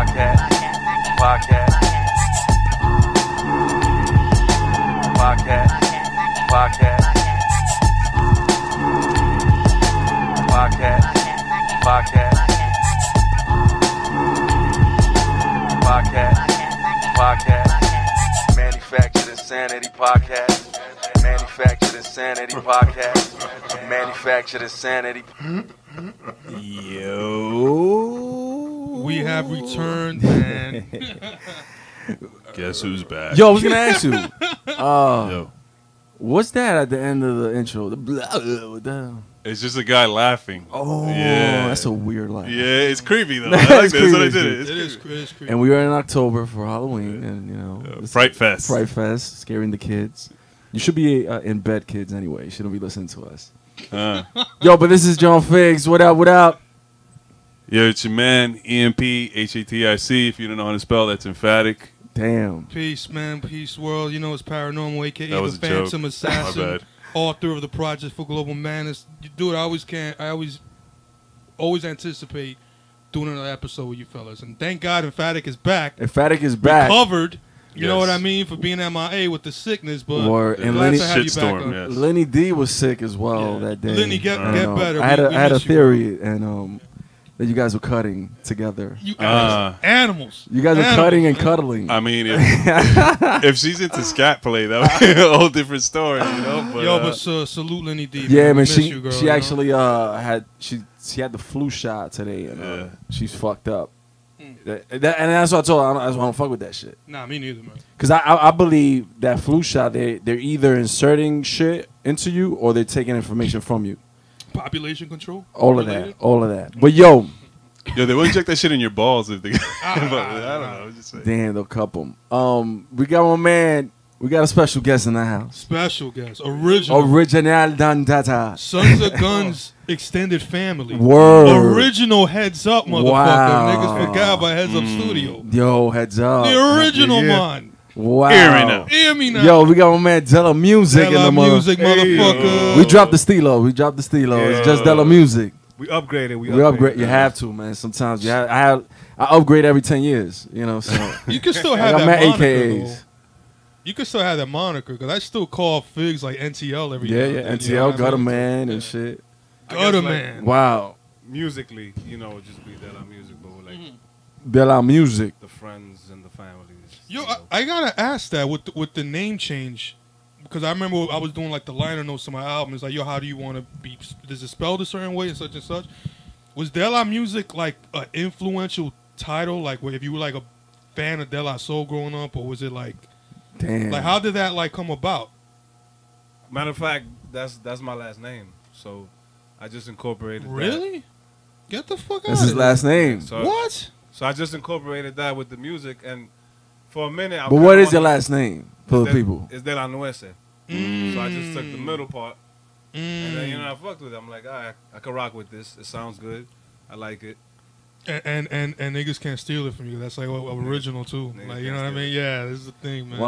Podcast. Podcast. Podcast. Podcast. Podcast. Podcast. Podcast. Podcast. Manufactured Insanity Podcast. Manufactured Insanity Podcast. Manufactured Insanity. Yo, we have returned, man. Guess who's back? Yo, I was gonna ask you. Yo. What's that at the end of the intro? The blah. It's just a guy laughing. Oh, Yeah. that's a weird laugh. Yeah, it's creepy though. I That's like that. That's what I creepy. did. It is creepy. And we are in October for Halloween, and you know, this is Fright Fest. Fright Fest, scaring the kids. You should be in bed, kids. Anyway, you shouldn't be listening to us. Yo, but this is John Figs. What up? What up? Yo, it's your man, EMP, HATIC. If you don't know how to spell, that's emphatic. Damn. Peace, man. Peace, world. You know it's Paranormal, a.k.a. That was the a joke. Phantom My Assassin, bad. author of the Project for Global Madness. Dude, I always anticipate doing another episode with you fellas. And thank God Emphatic is back. Emphatic is back. Recovered. You know Yes. what I mean? For being MIA with the sickness, but Or- and glad Lenny- to have you back Shitstorm, on. yes. Lenny D was sick as well Yeah. that day. Lenny, get And, better. I had We a miss you, theory, and that you guys were cutting together. You guys, animals. You guys are Animals, cutting and man. cuddling. I mean, if she's into scat play, that would be a whole different story, you know? But, Yo, but salute Lenny D. Yeah, We man. miss She you, girl, she you know? actually she had the flu shot today, and Yeah. she's fucked up. And that's what I told her. I don't fuck with that shit. Nah, me neither, man. Because I believe that flu shot, they're either inserting shit into you or they're taking information from you. Population control. All of Related? that. All of that. But yo, yo, they wouldn't check that shit in your balls if they. But I don't Ah. know. Just saying. damn, they'll cup them. We got my man. We got a special guest in the house. Special guest. Original. Original Dandata. Sons of Guns extended family. Word. Original Heads Up, motherfucker. Wow. Niggas forgot about Heads Up Studio. Yo, heads up. The original Yeah. one. Wow. Hear me now. Hear me now. Yo, we got my man Delamusic in the Delamusic, mother. motherfucker. We dropped the stilo. It's just Delamusic. We upgraded. We upgrade. You have to, man. Sometimes I upgrade every 10 years. You know, so You can still I have got that mad moniker, AKAs. though. You can still have that moniker, because I still call Figs like NTL every Yeah, now yeah. and then, NTL, you know what I Gutter mean? Man and shit. Gutter like- Man. Wow. Musically, you know, it just be that music, but with like Delamusic. the friends and the families. Yo, you know. I gotta ask that with the name change, because I remember I was doing like the liner notes to my album. It's like, yo, how do you want to be? Does it spelled a certain way and such and such? Was De La Music like an influential title? Like, if you were like a fan of De La Soul growing up, or was it like Damn. how did that like come about? Matter of fact, that's my last name, so I just incorporated. Really? Get the fuck out That's of his here. last name. That. So, What? So I just incorporated that with the music, and for a minute. But what is your last name for the people? It's De La Nuece. So I just took the middle part, and then I fucked with it. I'm like, all right, I can rock with this. It sounds good. I like it. And niggas can't steal it from you. That's like original too. Niggas Like, you know can't what I steal mean? Yeah, this is the thing, man.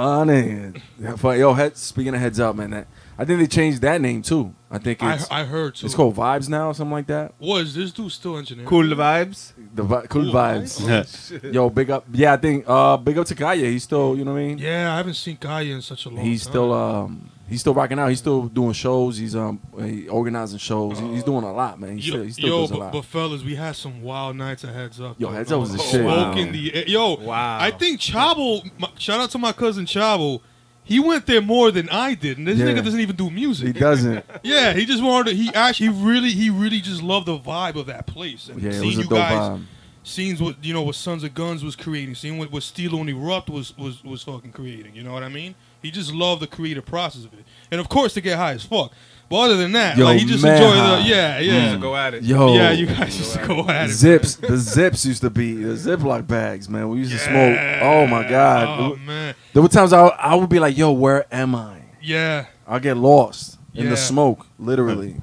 Well, yo, speaking of heads up, man, I think they changed that name too. I think I heard too. it's called Vibes now or something like that. Was this dude still engineering? Cool vibes. Cool Cool Vibes. Yo, big up. Yeah, I think big up to Kanye. He's still, you know what I mean? Yeah, I haven't seen Kanye in such a long time. He's still rocking out. He's still doing shows. He's he organizing shows. He's doing a lot, man. He still does a lot. But fellas, we had some wild nights of Heads Up. Yo, though, Heads bro. Up was the shit. Smoke Wow. in the air. Yo, Wow. I think Chavo, shout out to my cousin Chavo, he went there more than I did. And this Yeah. nigga doesn't even do He music. doesn't. Yeah, he just wanted to, he really just loved the vibe of that place. And Yeah, it seeing was a you dope guys, vibe. seeing what Sons of Guns was creating, seeing what Stilo and Erupt was fucking creating. You know what I mean? He just loved the creative process of it, and of course to get high as fuck. But other than that, Yo, like he just mad enjoyed high. We used yeah. to go at it. Yo, Yeah, you guys used to go at it. Zips. The Zips used to be the Ziploc bags, man. We used to smoke. Yeah. Oh my god. Oh man. There were times I would be like, yo, where am I? Yeah. I'll get lost in Yeah. the smoke, literally.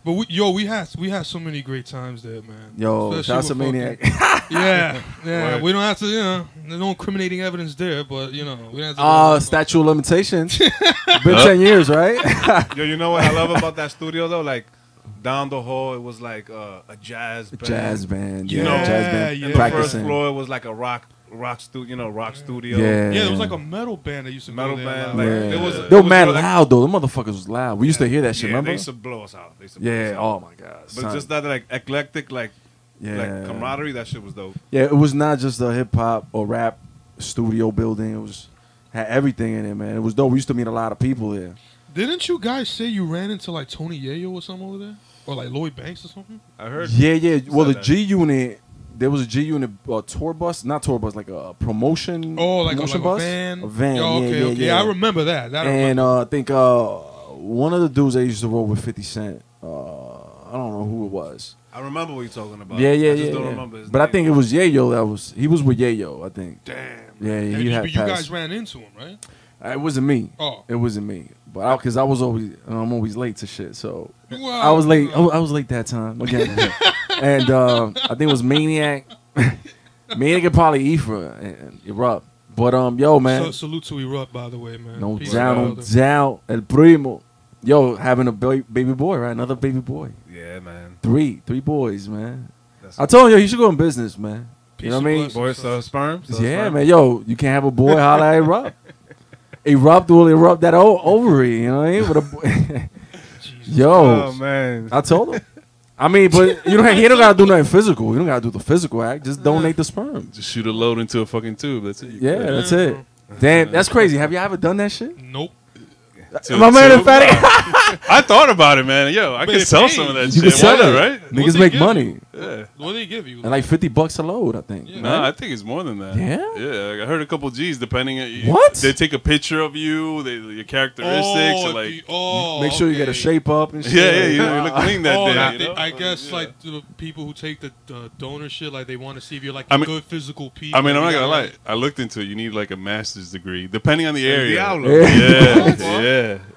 But we had so many great times there, man. Yo, Especially shout out to with Maniac. Yeah. Word. We don't have to, there's no incriminating evidence there, but we don't have to. Statute of limitations. Been 10 years, right? Yo, you know what I love about that studio though? Like, Down the hall, it was like a jazz band. Jazz band, Yeah, you know, jazz band yeah. And the first practicing. floor was like a rock studio. Yeah, Yeah, it was like a metal band that used to Metal go there. band, Like, like, Yeah. it was- They were it was mad like- loud though. The motherfuckers was loud. We used to hear that shit. Yeah, Remember? they used to blow us out. They used to blow us Yeah. out. Oh my god. But son. just that like eclectic, like yeah. camaraderie, that shit was dope. Yeah, it was not just a hip hop or rap studio building. It was had everything in it, man. It was dope. We used to meet a lot of people there. didn't you guys say you ran into like Tony Yayo or something over there, or like Lloyd Banks or something? I heard. Yeah. Well, the that. G Unit. There was a G Unit tour bus, not tour bus, like a promotion. Oh, like a promotion bus, van. A van. Oh, okay, yeah, okay. yeah. I remember that. That I And remember. I think one of the dudes that used to roll with 50 Cent. I don't know who it was. I remember what you're talking about. Yeah. I just don't remember his But I name. think it was Yayo. He was with Yayo, I think. Damn. Yeah, And he had you passed. guys ran into him, right? It wasn't me. Oh, It wasn't me. But because I'm always late to shit. So well, I was late. I was late that time again. And I think it was Maniac. Maniac and probably Ephra and Erupt. But yo, man. So, salute to Erupt, by the way, man. No Peace doubt, out, no doubt. El Primo. Yo, having a baby boy, right? Another baby boy. Yeah, man. Three boys, man. That's I told you, you should go in business, man. You know what I mean? Peace and boys, sperm. So Yeah, sperm. man. Yo, you can't have a boy, holla at Erupt. Erupt will erupt that ovary, you know what I mean? With a Jesus. yo, Oh man. I told him. I mean, but he don't gotta do nothing physical. You don't gotta do the physical act. Just donate the sperm. Just shoot a load into a fucking tube. That's it. Yeah, that's it. Damn, that's crazy. Have you ever done that shit? Nope. My man, tube? emphatic. I thought about it, man. Yo, I But could it sell pays. some of that You shit. can sell Why it, not, right? What Niggas they make give money. Yeah. What do they give you? And like $50 a load, I think. Yeah. No, I think it's more than that. Yeah? Yeah, I heard a couple G's depending on What? They take a picture of you, your characteristics, or like Make sure you get a okay. shape up and shit. yeah, you look clean that Oh, day. You know? I guess Yeah. like the people who take the donor shit, like they want to see if you're like I a mean- good physical piece. I mean, I'm not You gonna lie. gotta, I looked into it. You need like a master's degree, depending on the area. Diablo.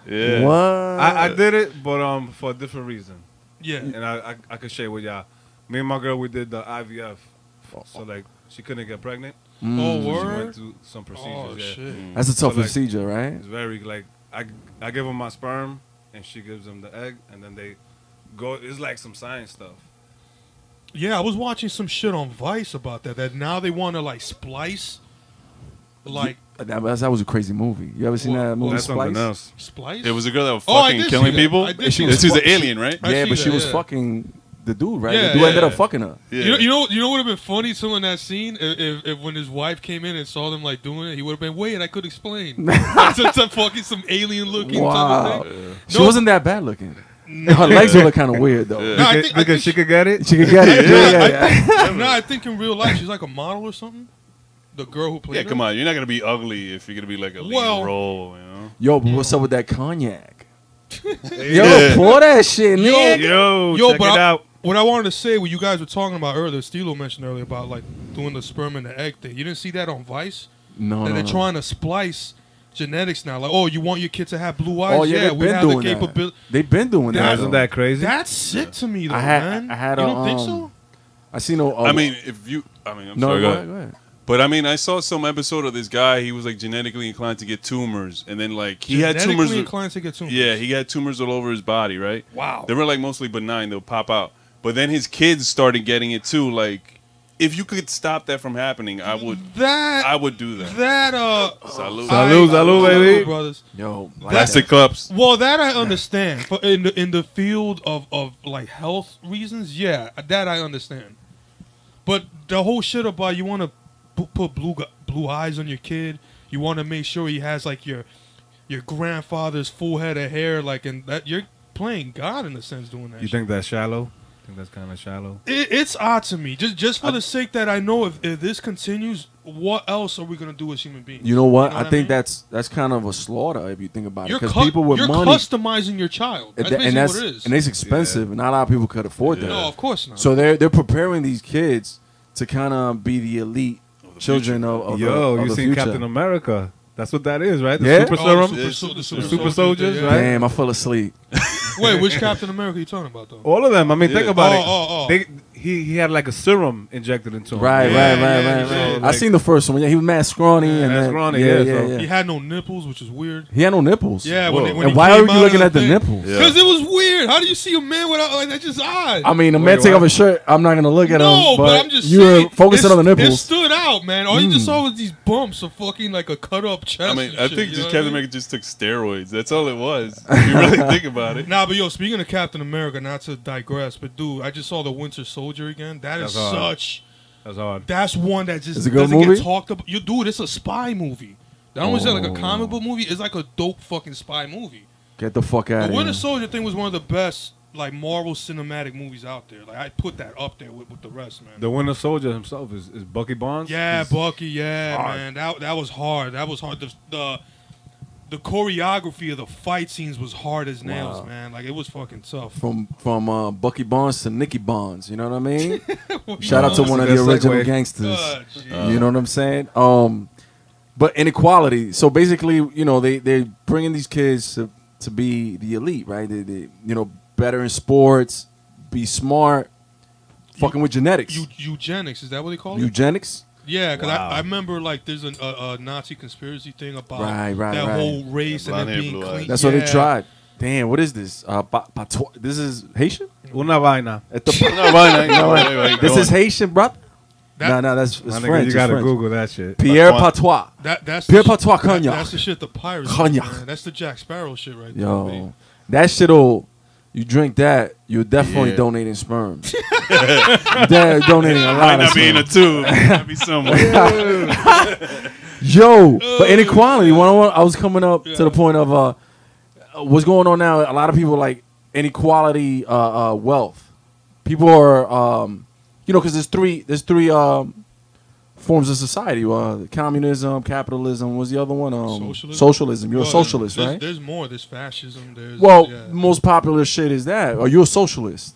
Yeah. What? I did it, but for a different reason. Yeah. And I could share with y'all. Me and my girl, we did the IVF. So like she couldn't get pregnant. Oh, So she word. went through some procedures. Oh yeah. shit. That's a tough So, like, procedure, right? It's very like I give them my sperm and she gives them the egg and then they go. It's like some science stuff. Yeah, I was watching some shit on Vice about that. That now they want to like splice, like That was a crazy movie. You ever seen that movie, That's something Splice? else. splice. It was a girl that was Oh, I fucking did killing see that. people. I did see This that. was an alien, right? I Yeah, see but she that, was yeah. fucking the dude, right? Yeah, the dude yeah. ended up fucking her. Yeah. You know what would have been funny too in that scene if when his wife came in and saw them like doing it, he would have been wait, I could explain. Like, some fucking some alien looking Wow. type of thing. She No. wasn't that bad looking. Her legs were kind of weird though. Yeah. No, I think- Because she could get it. She could get it. Yeah. No, I think in real life she's like a model or something. The girl who played Yeah, her. come on. You're not gonna be ugly if you're gonna be like a lead Well- role, you know. Yo, but what's up with that cognac? Yo, Yeah. pour that shit, nigga. Yo, check but it out. what I wanted to say, what you guys were talking about earlier, Stilo mentioned earlier about like doing the sperm and the egg thing. You didn't see that on Vice? No, That no, they're no. trying to splice genetics now. Like, oh, you want your kid to have blue eyes? Oh yeah, they've we been have the doing that. capability. They've been doing that. Isn't though. that crazy? That's sick to me, though, I had- man. I had you a, don't think so? I seen no. I mean, if you, I mean, I'm no, sorry. go Go ahead, ahead. go ahead. But I mean, I saw some episode of this guy. He was like genetically inclined to get tumors, and then like he had Genetically tumors. inclined to get tumors. Yeah, he had tumors all over his body. Right. Wow. They were like mostly benign. They'll pop out. But then his kids started getting it too. Like, if you could stop that from happening, I would do that. Salute. Salute, baby. brothers. Yo, like Plastic cups. Well, that I understand. But in the field of like health reasons, yeah, that I understand. But the whole shit about you want to put blue eyes on your kid, you want to make sure he has like your grandfather's full head of hair, like, and that you're playing God in a sense doing that. You shit. think that's shallow? I think that's kind of shallow. It's odd to me. Just for the sake that I know if this continues, what else are we gonna do as human beings? You know what? You know I what I think mean? that's kind of a slaughter if you think about it. You're Because people with you're money, customizing your child. That's basically what it is. and it's expensive, and not a lot of people could afford that. No, of course not. So they're preparing these kids to kind of be the elite children of Yo, the you seen future. Captain America? That's what that is, right? The Yeah? super Oh, serum. the Yeah, super soldiers, yeah. right? Damn, I fell asleep. Wait, which Captain America are you talking about though? All of them. I mean, think Yeah. about Oh. it. he had like a serum injected into him. Right. So, I like, seen the first one. Yeah, he was mad scrawny. Yeah, and mad then, scrawny, yeah, yeah, yeah, so- yeah. He had no nipples, which is weird. He had no nipples. Yeah, Whoa. when And he why came are you out of looking at the thing. nipples? Yeah. Because it was weird. How do you see a man without? Like, that's just odd. I mean, a man Wait, take what? off his shirt. I'm not gonna look at no, him. but I'm just you saying. were focusing on the It nipples. stood out, man. All you just saw was these bumps of fucking like a cut up chest. I mean, and I shit, think you just know what Captain I mean? America just took steroids. That's all it was. If you really think about it. Nah, but yo, speaking of Captain America, not to digress, but dude, I just saw the Winter Soldier again. That is That's hard. such. That's hard. That's one that just Is it a good doesn't movie? get talked about. You dude, it's a spy movie. That don't say like a comic book movie. It's like a dope fucking spy movie. Get the fuck out The of Winter here. Soldier thing was one of the best like Marvel cinematic movies out there. Like I put that up there with the rest, man. The Winter Soldier himself is Bucky Barnes. Yeah, He's- Bucky. Yeah, hard. man. That was hard. That was hard. The choreography of the fight scenes was hard as nails, Wow. man. Like it was fucking tough. From Bucky Barnes to Nicky Barnes. You know what I mean? You Shout out to know? one of That's the a good original segue. gangsters. Jeez. You know what I'm saying? But inequality. So basically, you know, they're bringing these kids to be the elite, right? They you know, better in sports, be smart, fucking with genetics. Eugenics, is that what they call it? Eugenics? Yeah, because Wow. I remember like there's a Nazi conspiracy thing about Right, that right. whole race and Blonde then hair, being blue clean. eyes. That's what they Yeah. tried. Damn, what is this? This is Haitian? Una vaina. At the- No, why not? Wait, this go is on. Haitian, brother? That- No, that's it's My nigga, French. you it's gotta French. Google that shit. Pierre Patois. That's Pierre the shit- Patois Cognac. That's the shit the pirates. do, Cognac. man. That's the Jack Sparrow shit right there. Yo, that shit'll. You drink that, you're definitely Yeah. donating sperm. You're donating a lot Might of not be in a sperm. tube. Might be somewhere. Yo, but inequality. I was coming up Yeah. to the point of what's going on now. A lot of people like inequality, wealth. People are, you know, because there's three forms of society. Communism, capitalism. What's the other one? Socialism? Socialism. You're a Well, socialist, there's, right? There's more. There's fascism. There's Well, yeah. most popular shit is that. Are you a socialist?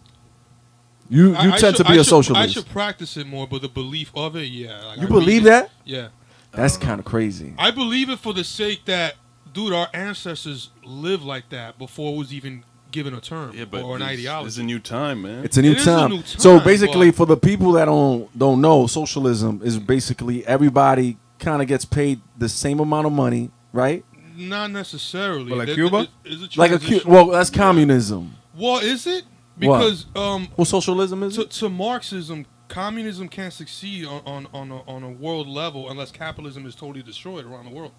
You I tend to should- be I a should- socialist. I should practice it more, but the belief of it, yeah. Like, You I believe really- that? Yeah. That's kind of crazy. I believe it for the sake that, dude, our ancestors lived like that before it was even given a term Yeah, but or an It's ideology. a new time, man. It's a new It is a time. new So time, basically, but- for the people that don't know, socialism is basically everybody kind of gets paid the same amount of money, right? Not necessarily. But like There- Cuba? there's a Like transition. well, that's communism. Well, is it? What? Because Well, socialism is it? to Marxism, communism can't succeed on a world level unless capitalism is totally destroyed around the world.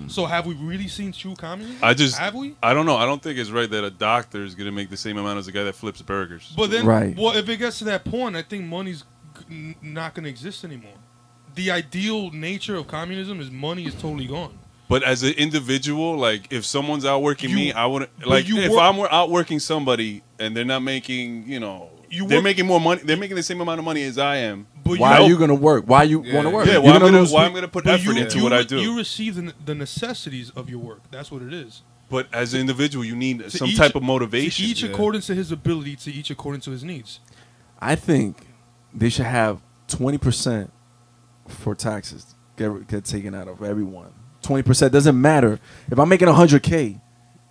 So have we really seen true communism? Have we? I don't know. I don't think it's right that a doctor is gonna make the same amount as a guy that flips burgers. But then, Right. well, if it gets to that point, I think money's not going to exist anymore. The ideal nature of communism is money is totally gone. But as an individual, like if someone's outworking me, I wouldn't but like you if work- I'm outworking somebody and they're not making, you know, You they're work- making more money. They're making the same amount of money as I am. But Why you, are you gonna work? Why you want to work? Yeah, You're why I'm gonna gonna lose why I'm people- gonna put but effort into what I do. You receive the necessities of your work. That's what it is. But as an individual, you need To some each- type of To motivation. each according to his ability, to each according to his needs. I think they should have 20% for taxes get taken out of everyone. 20% doesn't matter. If I'm making 100K,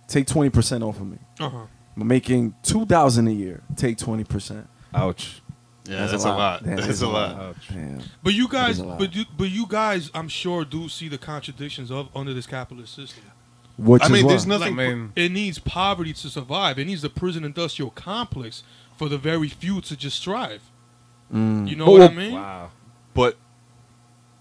take 20% off of me. Uh-huh. I'm making 2,000 a year. Take 20%. Ouch. Yeah, that's a lot. Damn, That's a lot. Ouch. Damn. But you That guys, is a lot. but you guys, I'm sure do see the contradictions of under this capitalist system. Which I is mean, what? there's nothing. I mean- it needs poverty to survive. It needs the prison industrial complex for the very few to just strive. You know But what I well- mean? Wow. But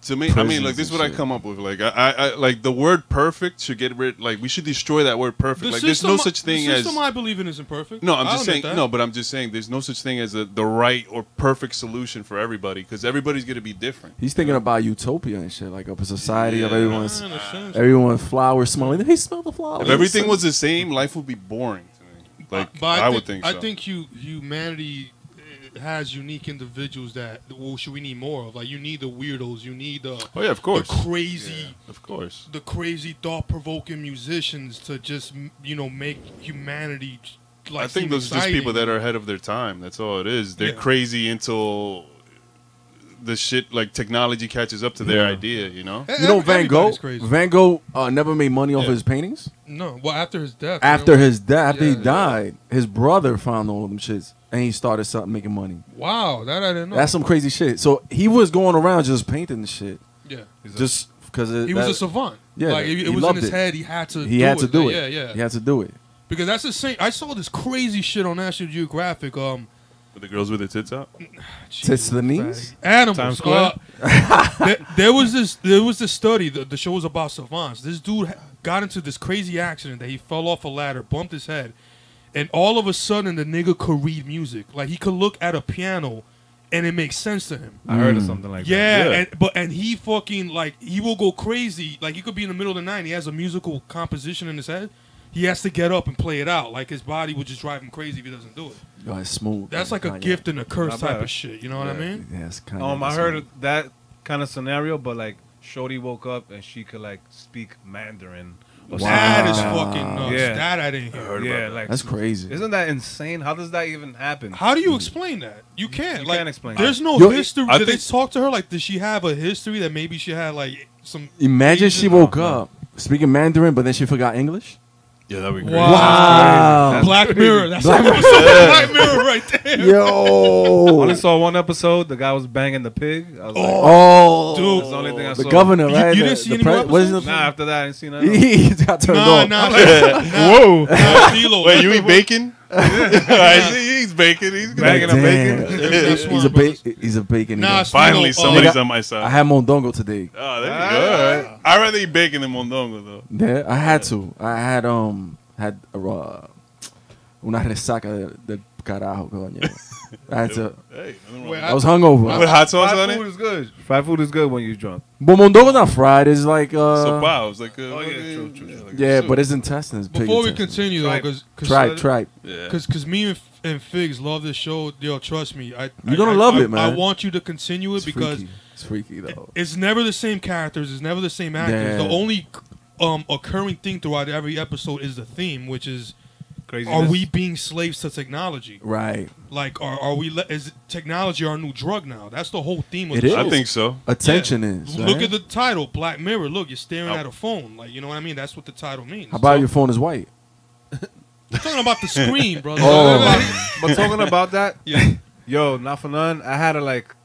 to me, I mean, like Prisons this is and what I shit. come up with. Like I like the word perfect should get rid. Like we should destroy that word perfect. The Like there's no system- such thing the as. system I believe in isn't perfect. No, I'm I'll just admit saying. that. No, but I'm just saying. There's no such thing as the right or perfect solution for everybody because everybody's gonna be different. He's thinking about utopia and shit, like of a society of Yeah. everyone's I understand. everyone flowers smelling. Hey, smell the flowers. If everything was the same, life would be boring to me. Like But I would think so. I think humanity has unique individuals that should we need more of. Like you need the weirdos. You need the Oh yeah, of course. the crazy. Of course. The crazy thought-provoking musicians to just make humanity like I think seem those are just exciting. people that are ahead of their time. That's all it is. They're Yeah. crazy until the shit like technology catches up to their idea. You know. You know Van Gogh? Everybody's crazy. Van Gogh never made money off his paintings. No, well, after his death. After his death, after Yeah, he yeah. died, his brother found all them shits, and he started something making money. Wow, that I didn't know. That's some crazy shit. So he was going around just painting the shit, yeah. just because He was a savant. Yeah, like it he was in loved his it. head. He had to. he had to do Like, it. Yeah, yeah. He had to do it. Because that's the same. I saw this crazy shit on National Geographic. With the girls with their tits out. Tits to the knees? Animals. Times Square? There was this study. The show was about savants. This dude got into this crazy accident that he fell off a ladder, bumped his head, and all of a sudden the nigga could read music. Like he could look at a piano, and it makes sense to him. I heard of something like that. Yeah, and he fucking like he will go crazy. Like he could be in the middle of the night. And he has a musical composition in his head. He has to get up and play it out. Like his body would just drive him crazy if he doesn't do it. Yo, it's smooth. That's like a Kanye. gift and a curse Not type bad. of shit. You know what I mean? Yeah, it's kind of. I heard of that kind of scenario, but like Shorty woke up and she could like speak Mandarin. Or That is Wow. fucking nuts. Yeah. That I didn't hear. heard yeah, about like That's crazy. Isn't that insane? How does that even happen? How do you explain that? You can't. You like, can't explain There's that. no Yo, history. I Did they think- talk to her? Like, did she have a history that maybe she had like some? Imagine she Asian- woke up speaking Mandarin, but then she forgot English. Yeah, that'd be great. Wow. That's Black Mirror. That's Black Black Black Mirror right there. I Yo. only saw one episode. The guy was banging the pig. I was like, Oh, Dude. that's the only thing I the saw. governor, right? you The- didn't see the any more what is episodes? the- Nah, after that, I didn't see nothing. He got turned Nah, off. nah. Whoa. Philo. Wait, you eat bacon? I see he's bacon. He's Bagging a gonna bacon. That's He's smart, he's a bacon. Nah, eater. Finally, Philo, somebody's I on my side. I had mondongo today. Oh, there you go. All right. I'd rather eat bacon than mondongo, though. Yeah, I had to. I had una resaca del carajo, coño. I had to. Hey, nothing wrong. Wait, I was hungover. With hot sauce on Fried it? food is good. Fried food is good when you're drunk. But mondongo's not fried. It's like Sopa. It's like a Oh, yeah, fucking- true. like a yeah, soup. but it's intestines. pig Before we intestines. continue though, Tripe. because Tripe. Yeah. me and Figs love this show. Yo, trust me, You're gonna love it, man. I want you to continue it It's because freaky. It's freaky though. it's never the same characters. It's never the same actors. Yeah. The only occurring thing throughout every episode is the theme, which is Crazy. are we being slaves to technology? Right. Like, are we? Is technology our new drug now? That's the whole theme of It the is. show. I think so. Attention is. Look right? at the title, Black Mirror. Look, you're staring Oh. at a phone. Like, you know what I mean? That's what the title means. How about So, your phone is white? I'm talking about the screen, brother. Oh. But talking about that, Yeah. yo, not for none. I had to like.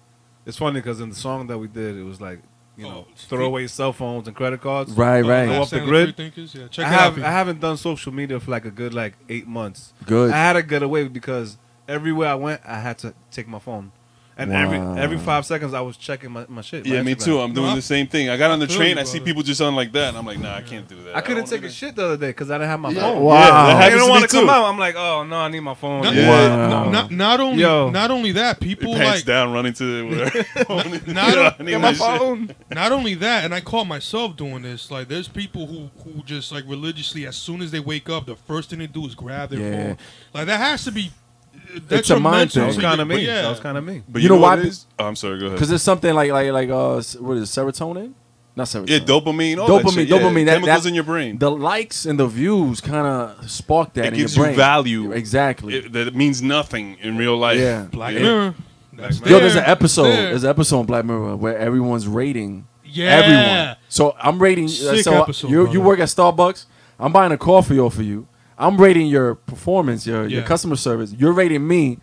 It's funny because in the song that we did, it was like, you know, throw away cell phones and credit cards. Right, right. Go off the Stanley grid. Freethinkers? Yeah, check I it out. haven't done social media for like a good like 8 months. Good. I had to get away because everywhere I went, I had to take my phone, and Wow. every 5 seconds I was checking my shit. my Yeah, me Instagram. too. I'm No, doing I- the same thing. I got on the I feel train. you, I see brother. people just on like that, and I'm like, nah, I can't do that. I couldn't don't take wanna a do shit the other day because I didn't have my Yeah. phone. Wow. Yeah, that I happens didn't to want me to come too. out. I'm like, oh no, I need my phone. Not, Wow. not only Yo. not only that, that. people Pants like down, running to the. not- I need Get my my shit. phone. not only that, and I caught myself doing this. Like, there's people who just like religiously, as soon as they wake up, the first thing they do is grab their Yeah. phone. Like that has to be. It's a mind thing. That was kind of But me. yeah. That was kind of me. But You know what why? it is? Oh, I'm sorry. Go ahead. Because it's something like what is it, serotonin? Not serotonin. Yeah, dopamine. All that Dopamine, shit. Yeah, dopamine, that- chemicals that- in your brain. The likes and the views kind of spark that It in gives your you brain. value. Exactly. That means nothing in real life. Yeah. Black Yeah. Mirror. That's Mirror. Yo, there's an there. episode. There. There's an episode in Black Mirror where everyone's rating Yeah. everyone. So I'm rating. Sick so episode, you brother. work at Starbucks. I'm buying a coffee off of you. I'm rating your performance, your Yeah. customer service. You're rating me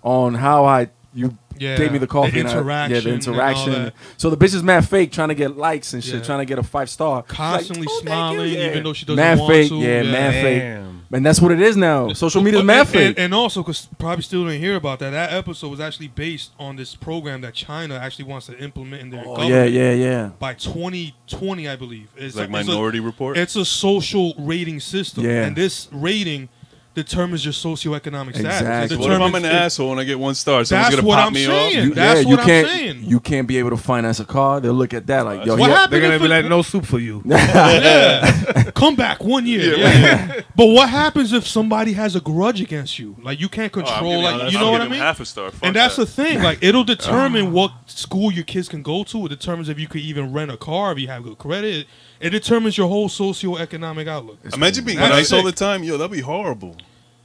on how you Yeah. gave me the coffee. The and interaction. the and all interaction. that. So the bitch is mad fake, trying to get likes and shit, Yeah. trying to get a 5-star. Constantly Like, oh, thank you, smiling, yeah. even though she doesn't Mad want fake, to. yeah, mad fake. Damn. And that's what it is now. Social media is mad fake. And also, because probably still didn't hear about that, that episode was actually based on this program that China actually wants to implement in their Oh, government yeah. by 2020, I believe. It's like it's Minority Report. It's a social rating system, Yeah. and this rating determines your socioeconomic status. Exactly. It What if I'm an determines- asshole and I get 1 star? Someone's That's gonna what pop I'm me saying. off. You, That's yeah, what you I'm can't, saying. You can't be able to finance a car. They'll look at that like, yo, What he- happened They're gonna if be it- like, no soup for you. Yeah. Come back 1 year. Yeah. But what happens if somebody has a grudge against you? Like, you can't Oh, I'm control, giving- like, I'm you know what I giving mean? Half a star. Fuck And that's that. the thing. Like, it'll determine what school your kids can go to. It determines if you could even rent a car, if you have good credit. It determines your whole socioeconomic outlook. Imagine being That's nice all sick. the time. Yo, that'd be horrible.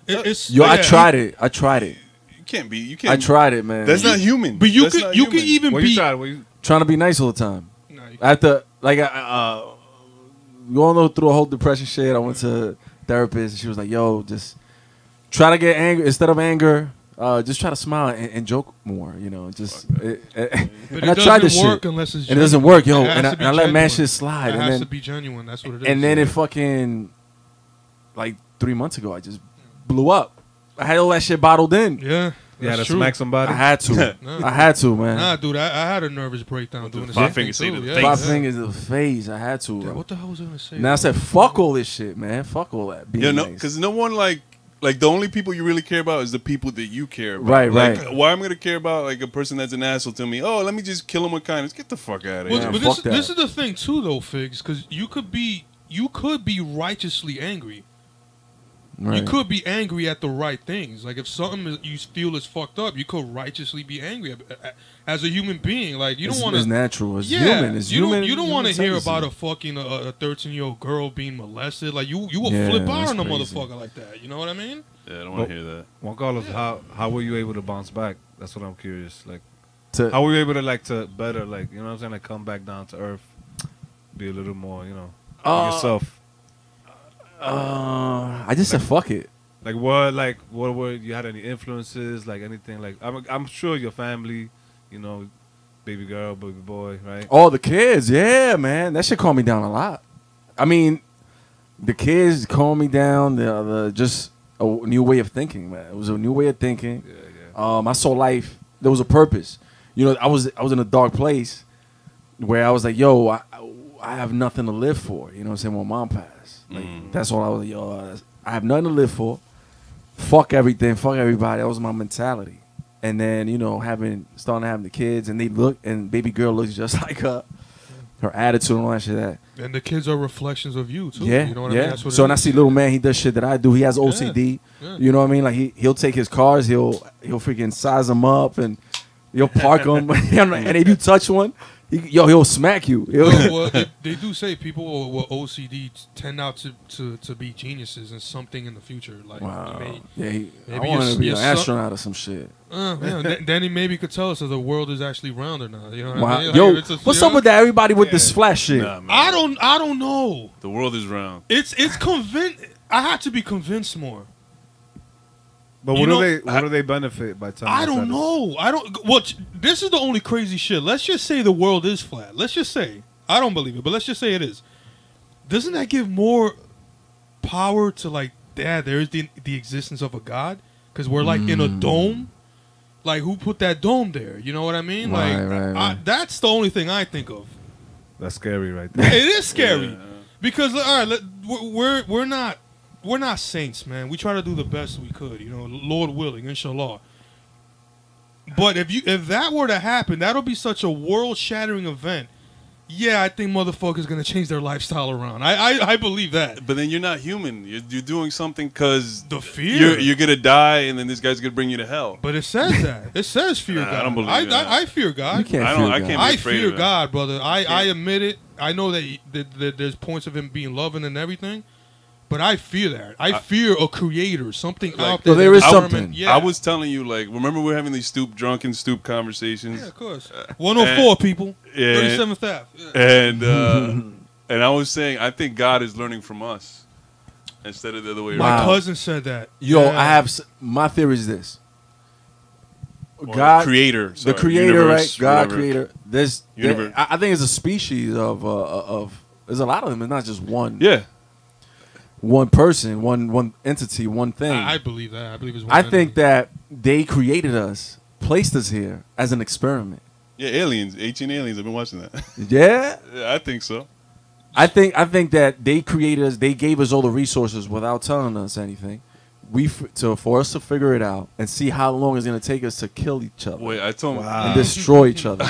It's Yo, I yeah. tried it. I tried it. can't be. You can't. I tried it, man. That's not human. But you That's could not you human. could even What be. you tried? What you, Trying to be nice all the time. Nah, you I had to like going through a whole depression shit. I went to a therapist. And she was like, "Yo, just try to get angry instead of anger. Just try to smile and joke more. You know, just." But and it I tried this doesn't work shit. unless it's And it doesn't genuine. work, yo. It has And to be I let mad genuine. shit slide. It And has then to be genuine. That's what it is. and then it fucking like 3 months ago, I just blew up. I had all that shit bottled in. yeah, you had to that's true. smack somebody? I had to. I had to, man. Nah, dude, I had a nervous breakdown doing the five same thing fingers say too. to the Yeah, face. Five yeah. fingers in the face. I had to. Yeah, Bro. what the hell was I gonna say? And then I said, "Fuck all this shit, man. Fuck all that." Being Yeah, no, nice. because no one like the only people you really care about is the people that you care about. Right, like, right. Why am I gonna care about like a person that's an asshole to me? Oh, let me just kill him with kindness. Get the fuck out of Well, here. Yeah, but fuck that. this is the thing too, though, Figs, because you could be righteously angry. Right. You could be angry at the right things. Like if something you feel is fucked up, you could righteously be angry as a human being. Like you don't want It's to. natural. It's Yeah, human. It's you human. don't. You don't want to human hear tendency. about a fucking a 13-year-old girl being molested. Like you will Yeah, flip out that's on a crazy. motherfucker like that. You know what I mean? Yeah, I don't want to hear that. Juan Carlos, how were you able to bounce back? That's what I'm curious. Like, To- how were you able to to better, like, you know what I'm saying, like come back down to earth, be a little more, yourself. I just said fuck it. Like what were you had any influences, like anything, like I'm sure your family, baby girl, baby boy, right? Oh, the kids, yeah, man, that shit calmed me down a lot. I mean, the kids calmed me down. The just a new way of thinking, man. It was a new way of thinking. Yeah. I saw life. There was a purpose. I was in a dark place where I was like, yo, I have nothing to live for. You know what I'm saying? When mom passed, like that's all I was like, yo, I have nothing to live for. Fuck everything. Fuck everybody. That was my mentality. And then starting to have the kids, and baby girl looks just like her attitude and all that shit. And the kids are reflections of you too. Yeah, You know what yeah. I mean? That's what So it when I is. see little man, he does shit that I do. He has OCD. Yeah. You know what I mean? Like he'll take his cars, he'll freaking size them up, and he'll park them. And if you touch one, he'll smack you. Well, they do say people with OCD tend out to be geniuses in something in the future. Like, Wow. maybe I maybe want to be your an son- astronaut or some shit. then he maybe could tell us if the world is actually round or not. You know what Wow. I mean? Like, Yo, if it's what's up with that? Everybody with this flash shit. Nah, man. I don't know. The world is round. It's convinced. I had to be convinced more. But You what know, do they benefit by telling I us don't that? know. Well, this is the only crazy shit. Let's just say the world is flat. Let's just say. I don't believe it, but let's just say it is. Doesn't that give more power to, like, there is the existence of a God? Because we're, like, in a dome? Like, who put that dome there? You know what I mean? Right. That's the only thing I think of. That's scary, right there. It is scary. Yeah. Because, all right, we're not saints, man. We try to do the best we could, Lord willing, inshallah. But if that were to happen, that'll be such a world-shattering event. Yeah, I think motherfuckers gonna change their lifestyle around. I believe that. But then you're not human. You're doing something because The fear. you're gonna die, and then this guy's gonna bring you to hell. But it says that. It says fear Nah, God. I don't believe that. I fear God. You can't I fear don't- I God. can't I be afraid fear of it. God, brother. I admit it. I know that there's points of him being loving and everything, but I fear that. I fear a creator, something Like, out there. so there is that government- something. Yeah. I was telling you, like, remember we're having these drunken conversations, Yeah, of course. 104 people. yeah. 37th Ave. Yeah. and I was saying I think God is learning from us instead of the other way My around. cousin said that. Yo, Yeah. I have my theory is this. Or God, creator, the sorry, creator, universe, right? God, whatever. creator. Universe. I think it's a species of. There's a lot of them. It's not just one. Yeah, One person, one entity, one thing. I believe that. I believe it's one I entity. think that they created us, placed us here as an experiment. yeah, aliens, ancient aliens. I've been watching that. Yeah, Yeah, I think so. I think that they created us. They gave us all the resources without telling us anything. For us to figure it out and see how long it's gonna take us to kill each other Wait, I told him. and destroy each other.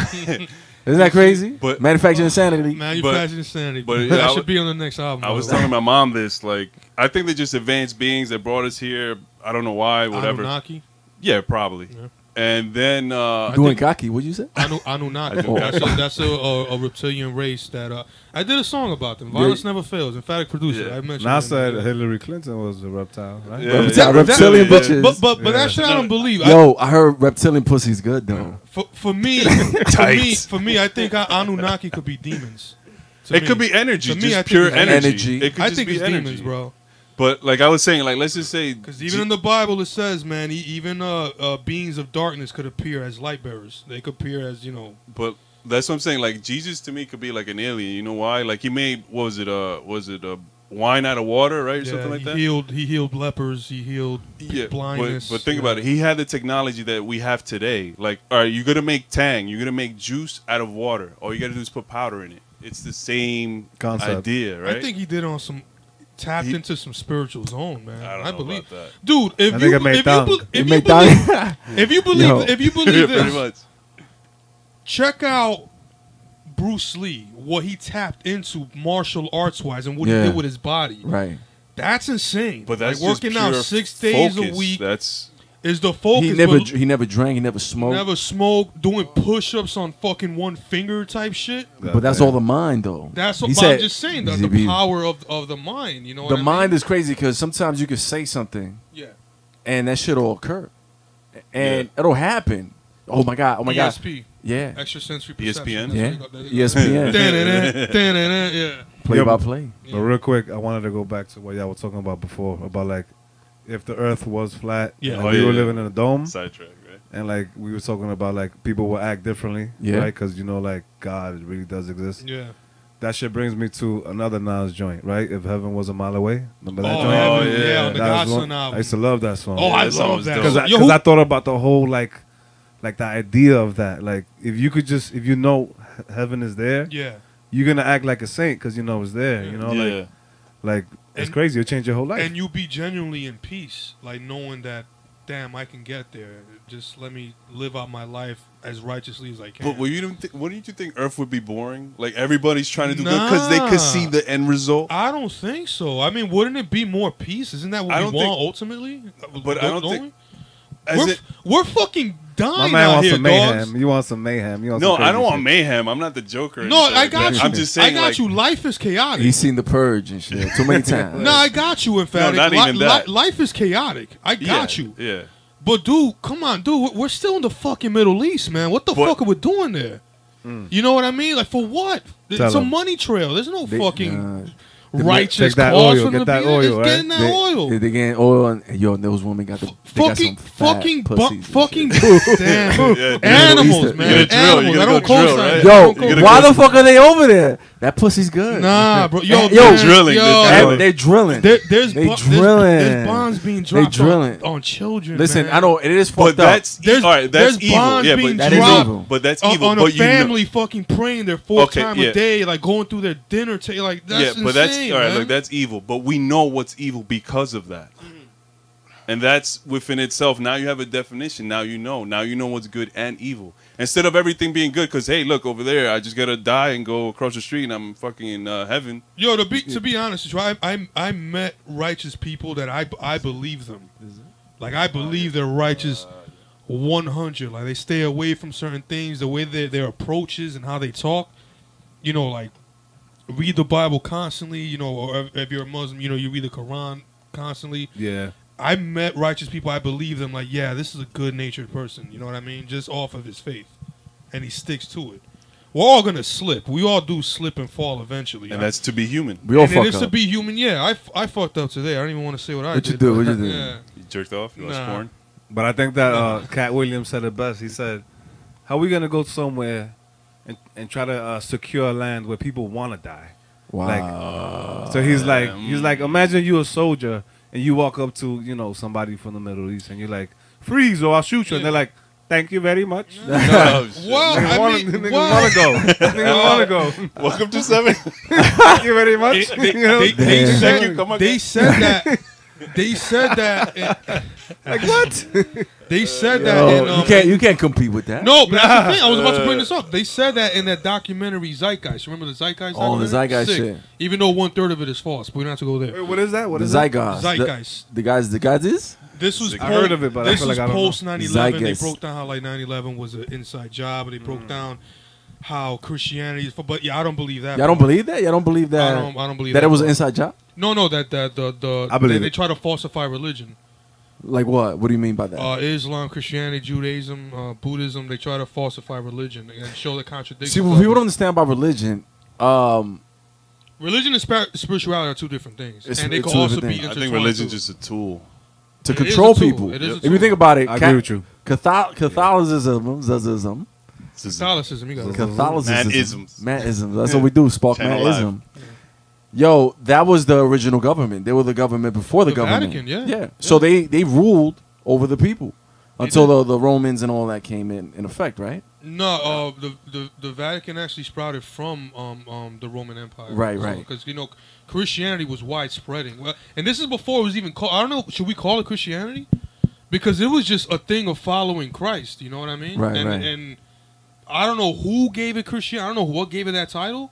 Isn't that crazy? But- Manufacturing insanity. Manufacturing insanity. but, that yeah, should be on the next album. I was by the way. telling my mom this. Like, I think they're just advanced beings that brought us here. I don't know why, whatever. Anunnaki. Yeah, probably. Yeah. And then Doing kaki, what'd you say? Anunnaki. Oh. That's a reptilian race that I did a song about them. Violence never fails. Emphatic producer. Yeah. I mentioned. NASA said Hillary Clinton was a reptile, right? Yeah, Reptilian yeah. bitches. But that shit I don't believe. Yo, I heard reptilian pussy's good though. For me, I think Anunnaki could be demons. It could be energy, To me, just I think pure it's energy. It could I just think be it's energy. demons, bro. But like I was saying, like let's just say, Because even in the Bible it says, man, even beings of darkness could appear as light bearers. They could appear as But that's what I'm saying. Like Jesus to me could be like an alien. You know why? Like he made what was it wine out of water, right, or something like that. He healed lepers. He healed blindness. But think about it. He had the technology that we have today. Like, all right, you're gonna make tang. You're gonna make juice out of water. All you gotta do is put powder in it. It's the same Concept. idea, right? I think he did on some tapped into some spiritual zone, man. I don't know believe about that. Dude, if I think it made thang. if you believe Yo. if you Yeah, believe pretty this, much. check out Bruce Lee, what he tapped into martial arts wise and what Yeah. he did with his body. Right. That's insane. But that's like just working out pure 6 days focus. a week That's is the focus. He never drank. He never smoked. never smoked, doing push-ups on fucking one finger type shit. But that's all the mind, though. That's what He but said- I'm just saying. The he- power of the mind. You know what The I mind mean? is crazy because sometimes you can say something Yeah. and that shit will occur, and it'll happen. Oh my god! Oh my god! ESP. Yeah. Extrasensory ESPN? perception. Yeah. That's what they got. ESPN. Da-da-da, yeah. Play Yeah, by but- play. But real quick, I wanted to go back to what y'all were talking about before, about like if the Earth was flat, Yeah. and Oh, we yeah, were yeah. living in a dome, sidetrack, right? and like we were talking about like people will act differently, Yeah. right? Because like God really does exist. Yeah. That shit brings me to another Nas joint, right? If heaven was a mile away, remember that Oh, joint? Heaven, yeah. yeah, on the That was Godson one- I album. used to love that song. Oh, I that song love was that. dope. because Yo, who- I thought about the whole like the idea of that. Like if you know heaven is there, yeah. you're gonna act like a saint because you know it's there. You know, Yeah. like it's And- crazy. It'll change your whole life. And you be genuinely in peace, like knowing that, damn, I can get there. Just let me live out my life as righteously as I can. But wouldn't you think Earth would be boring? Like everybody's trying to do good because they could see the end result. I don't think so. I mean, wouldn't it be more peace? Isn't that what I we don't want think- ultimately? But I don't think- we? As it- We're fucking My dying man out wants here, some mayhem. dogs. You want some mayhem. You want No, some I don't crazy want shit. mayhem. I'm not the Joker. or No, anything I like got that. you. I'm just saying, I got like, you. Life is chaotic. He's seen the purge and shit too many times. No, I got you. In fact, not even that. Life is chaotic. I got yeah, you. Yeah. But dude, come on, dude. We're still in the fucking Middle East, man. What the But- fuck are we doing there? You know what I mean? Like for what? It's Tell a 'em. money trail. There's no fucking Nah, righteous Take that cause oil, for get them to that be there. oil, Just right? getting that oil. They getting oil, and yo, those women got the they got some Fucking fat pussies and fucking shit. damn Yeah, animals, Eastern- man. You gotta drill, Animals. you I gotta don't go drill, co-sign. right? I Yo, don't You gotta why go- the fuck are they over there? That pussy's good. Nah, bro. Yo, Yo, man, drilling, Yo, they're drilling. They're drilling. There's They bo- drilling. There's bombs being They dropped drilling. on children. Listen, man. I know it is But fucked up. that's There's- all right. That's there's evil. bonds Yeah, being but That is dropped evil. But that's on, evil. on a but you know- family fucking praying their fourth Okay, time yeah. a day, like going through their dinner table. Like that's yeah, but that's insane, all right. man. Look, that's evil. But we know what's evil because of that, and that's within itself. Now you have a definition. Now you know. Now you know what's good and evil. Instead of everything being good, because hey, look over there, I just gotta die and go across the street, and I'm fucking in heaven. Yo, to be honest with you, I met righteous people that I believe them. Like I believe they're righteous 100. Like they stay away from certain things, the way their approaches and how they talk. You know, like read the Bible constantly. You know, or if you're a Muslim, you know, you read the Quran constantly. Yeah. I met righteous people. I believe them. Like, yeah, this is a good-natured person. You know what I mean? Just off of his faith, and he sticks to it. We're all gonna slip. We all do slip and fall eventually. And that's to be human. We all and it fuck is to up. be human. Yeah, I fucked up today. I don't even want to say what I What did. you do? What you but, do? Yeah. You jerked off. You watched Nah. porn. But I think that Cat Williams said it best. He said, "How we gonna go somewhere and try to secure land where people want to die?" Wow. So he's like, imagine you a soldier and you walk up to somebody from the Middle East and you're like, freeze or I'll shoot you, and they're like, thank you very much. Oh, shit. Well, I wanna, mean, niggas well, wanna go. Niggas wanna go. Welcome to 7. Thank you very much. they Damn. said, Thank you, come they again. said that They said that. Like what? They said that. In, you can't compete with that. No, but that's the thing. I was about to bring this up. They said that in that documentary Zeitgeist. Remember the Zeitgeist? Oh, the Zeitgeist Sick. shit. Even though 1/3 of it is false, but we don't have to go there. Wait, what is that? What The is that? Zeitgeist. Zeitgeist. The guys is? This was I heard of it, but I this feel was like I don't know. post 9/11. They Zeitgeist. broke down how like 9/11 was an inside job, and they broke down how Christianity is. But yeah, I don't believe that. Y'all don't believe that? Y'all don't believe that? I don't believe that that it was an part. inside job? No, that I believe they it. try to falsify religion. Like what? What do you mean by that? Islam, Christianity, Judaism, Buddhism. They try to falsify religion and show the contradictions. See, what of people it. don't understand about religion, Religion and spirituality are two different things, It's- and they it's can two also different be things. I think intertwined, religion's too. just a tool. to It is control a tool. people. It is a If you tool. think about it, I agree with you. Catholicism, Catholicism. You got it. Catholicism, Manisms. Manism. That's what we do. Spark Channel Manism. Yo, that was the original government. They were the government before the The government. Vatican, yeah. So they ruled over the people They until the Romans and all that came in effect, right? No, the Vatican actually sprouted from the Roman Empire. Right, right. Because Christianity was widespreading. Well, and this is before it was even called. I don't know. Should we call it Christianity? Because it was just a thing of following Christ. You know what I mean? Right, and, right. And I don't know who gave it Christianity. I don't know what gave it that title.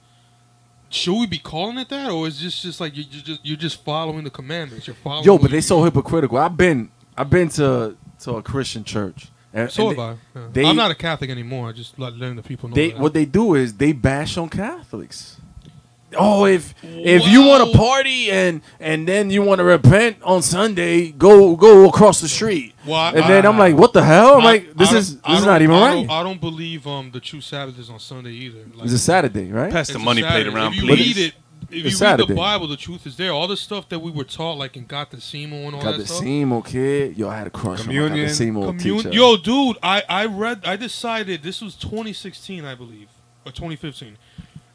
Should we be calling it that, or is this just like you're just following the commandments? You're following. Yo, but they so hypocritical. I've been to a Christian church. And, So and have I. Yeah. they- I'm not a Catholic anymore. I just like letting the people know. that. what they do is they bash on Catholics. Oh, if you want to party and then you want to repent on Sunday, go across the street. Well, And then I'm like, what the hell? I'm like, this is not even right. I don't believe the true Sabbath is on Sunday either. Like, It's a Saturday, right? Pass the it's a money plate Saturday. around, If you please. read it, if you read Saturday. the Bible, the truth is there. All the stuff that we were taught, like in Gatesimo and all Got that the stuff. Simo kid. Yo, I had a crush on my Communion. Gatesimo teacher. Yo, dude, I decided this was 2016, I believe, or 2015.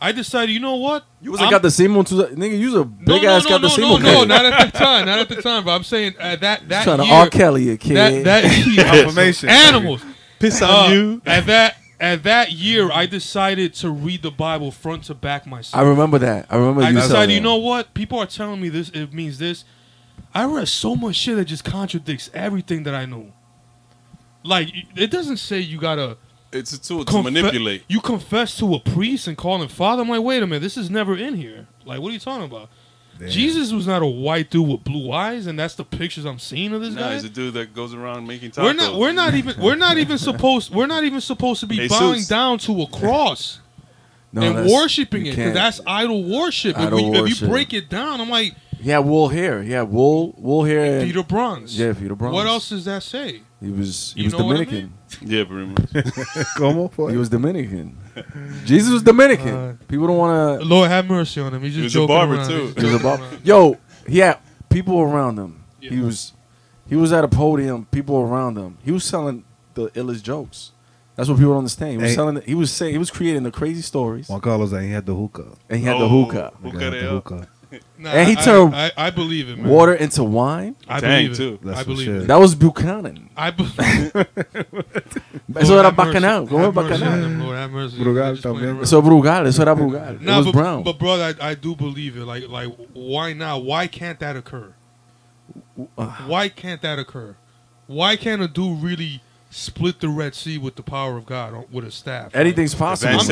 I decided, you know what? You was like Gatesimo too. Nigga, you was a big ass Gatesimo kid. No, not at the time, not at the time. But I'm saying that Trying to year, R. Kelly a kid. Confirmation. animals. Piss on you. At that year, I decided to read the Bible front to back myself. I remember that. I remember I you said decided, that. you know what? People are telling me this. It means this. I read so much shit that just contradicts everything that I know. Like, it doesn't say you gotta It's a tool to manipulate. You confess to a priest and call him father. I'm like, wait a minute, this is never in here. Like, what are you talking about? Damn. Jesus was not a white dude with blue eyes, and that's the pictures I'm seeing of this Nah, guy. he's a dude that goes around making tacos. We're not even supposed to be Jesus. bowing down to a cross. No, and that's- worshiping you it, because can't. that's idol worship. Idol If you worship. break it down, I'm like, He had wool hair. He had wool hair. and- feet of bronze. Yeah, feet of bronze. What else does that say? He was You know what I Dominican. Yeah, pretty much. Como? He was Dominican. Jesus was Dominican. People don't want to. Lord have mercy on him. He's just was a joking barber, around. too. He's just He was joking about. around. Yo, he had people around him. Yeah. He was at a podium. People around him. He was selling the illest jokes. That's what people don't understand. He was Hey. selling. He was saying. He was creating the crazy stories. Juan Carlos, he had the hookah. And he had the Oh. hookah. Nigga Hookah had they the up. hookah. Nah, And he turned I believe it, man. Water into wine. I Dang, believe too. it. That's I some believe shit. it. That was Buchanan. I believe Eso era bacanal. ¿Cómo es bacanal? Lord have mercy. Brugal Just playing también. around. Eso Brugal. Eso era Brugal. It Nah, was but, brown. But brother, I do believe it. Like, why not? Why can't that occur? Why can't that occur? Why can't a dude really split the Red Sea with the power of God with a staff? Anything's possible. Advanced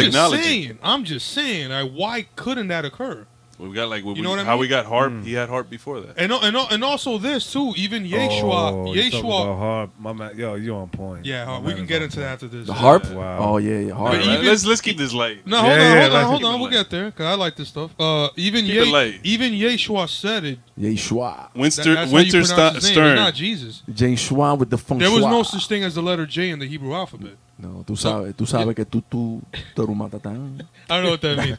I'm just technology. saying. Like, why couldn't that occur? We got like You know what I how mean? we got harp. He had harp before that. And also this too. Even Oh, you talking Yeshua. about harp. My man, yo, you on point. Yeah, My we man can is get on into point. that after this. The harp? Wow. Oh, yeah, harp. But All right, even- let's keep this light. No, Yeah, hold on. keep it We'll light. get there because I like this stuff. Even Keep it light. even Yeshua said it. Yeshua. Winter That's how you pronounce his name. It's Stern. not Jesus. Jane Schwan with the feng There was shui. no such thing as the letter J in the Hebrew alphabet. No, tú sabes que tú tarumatatán. I don't know what that means.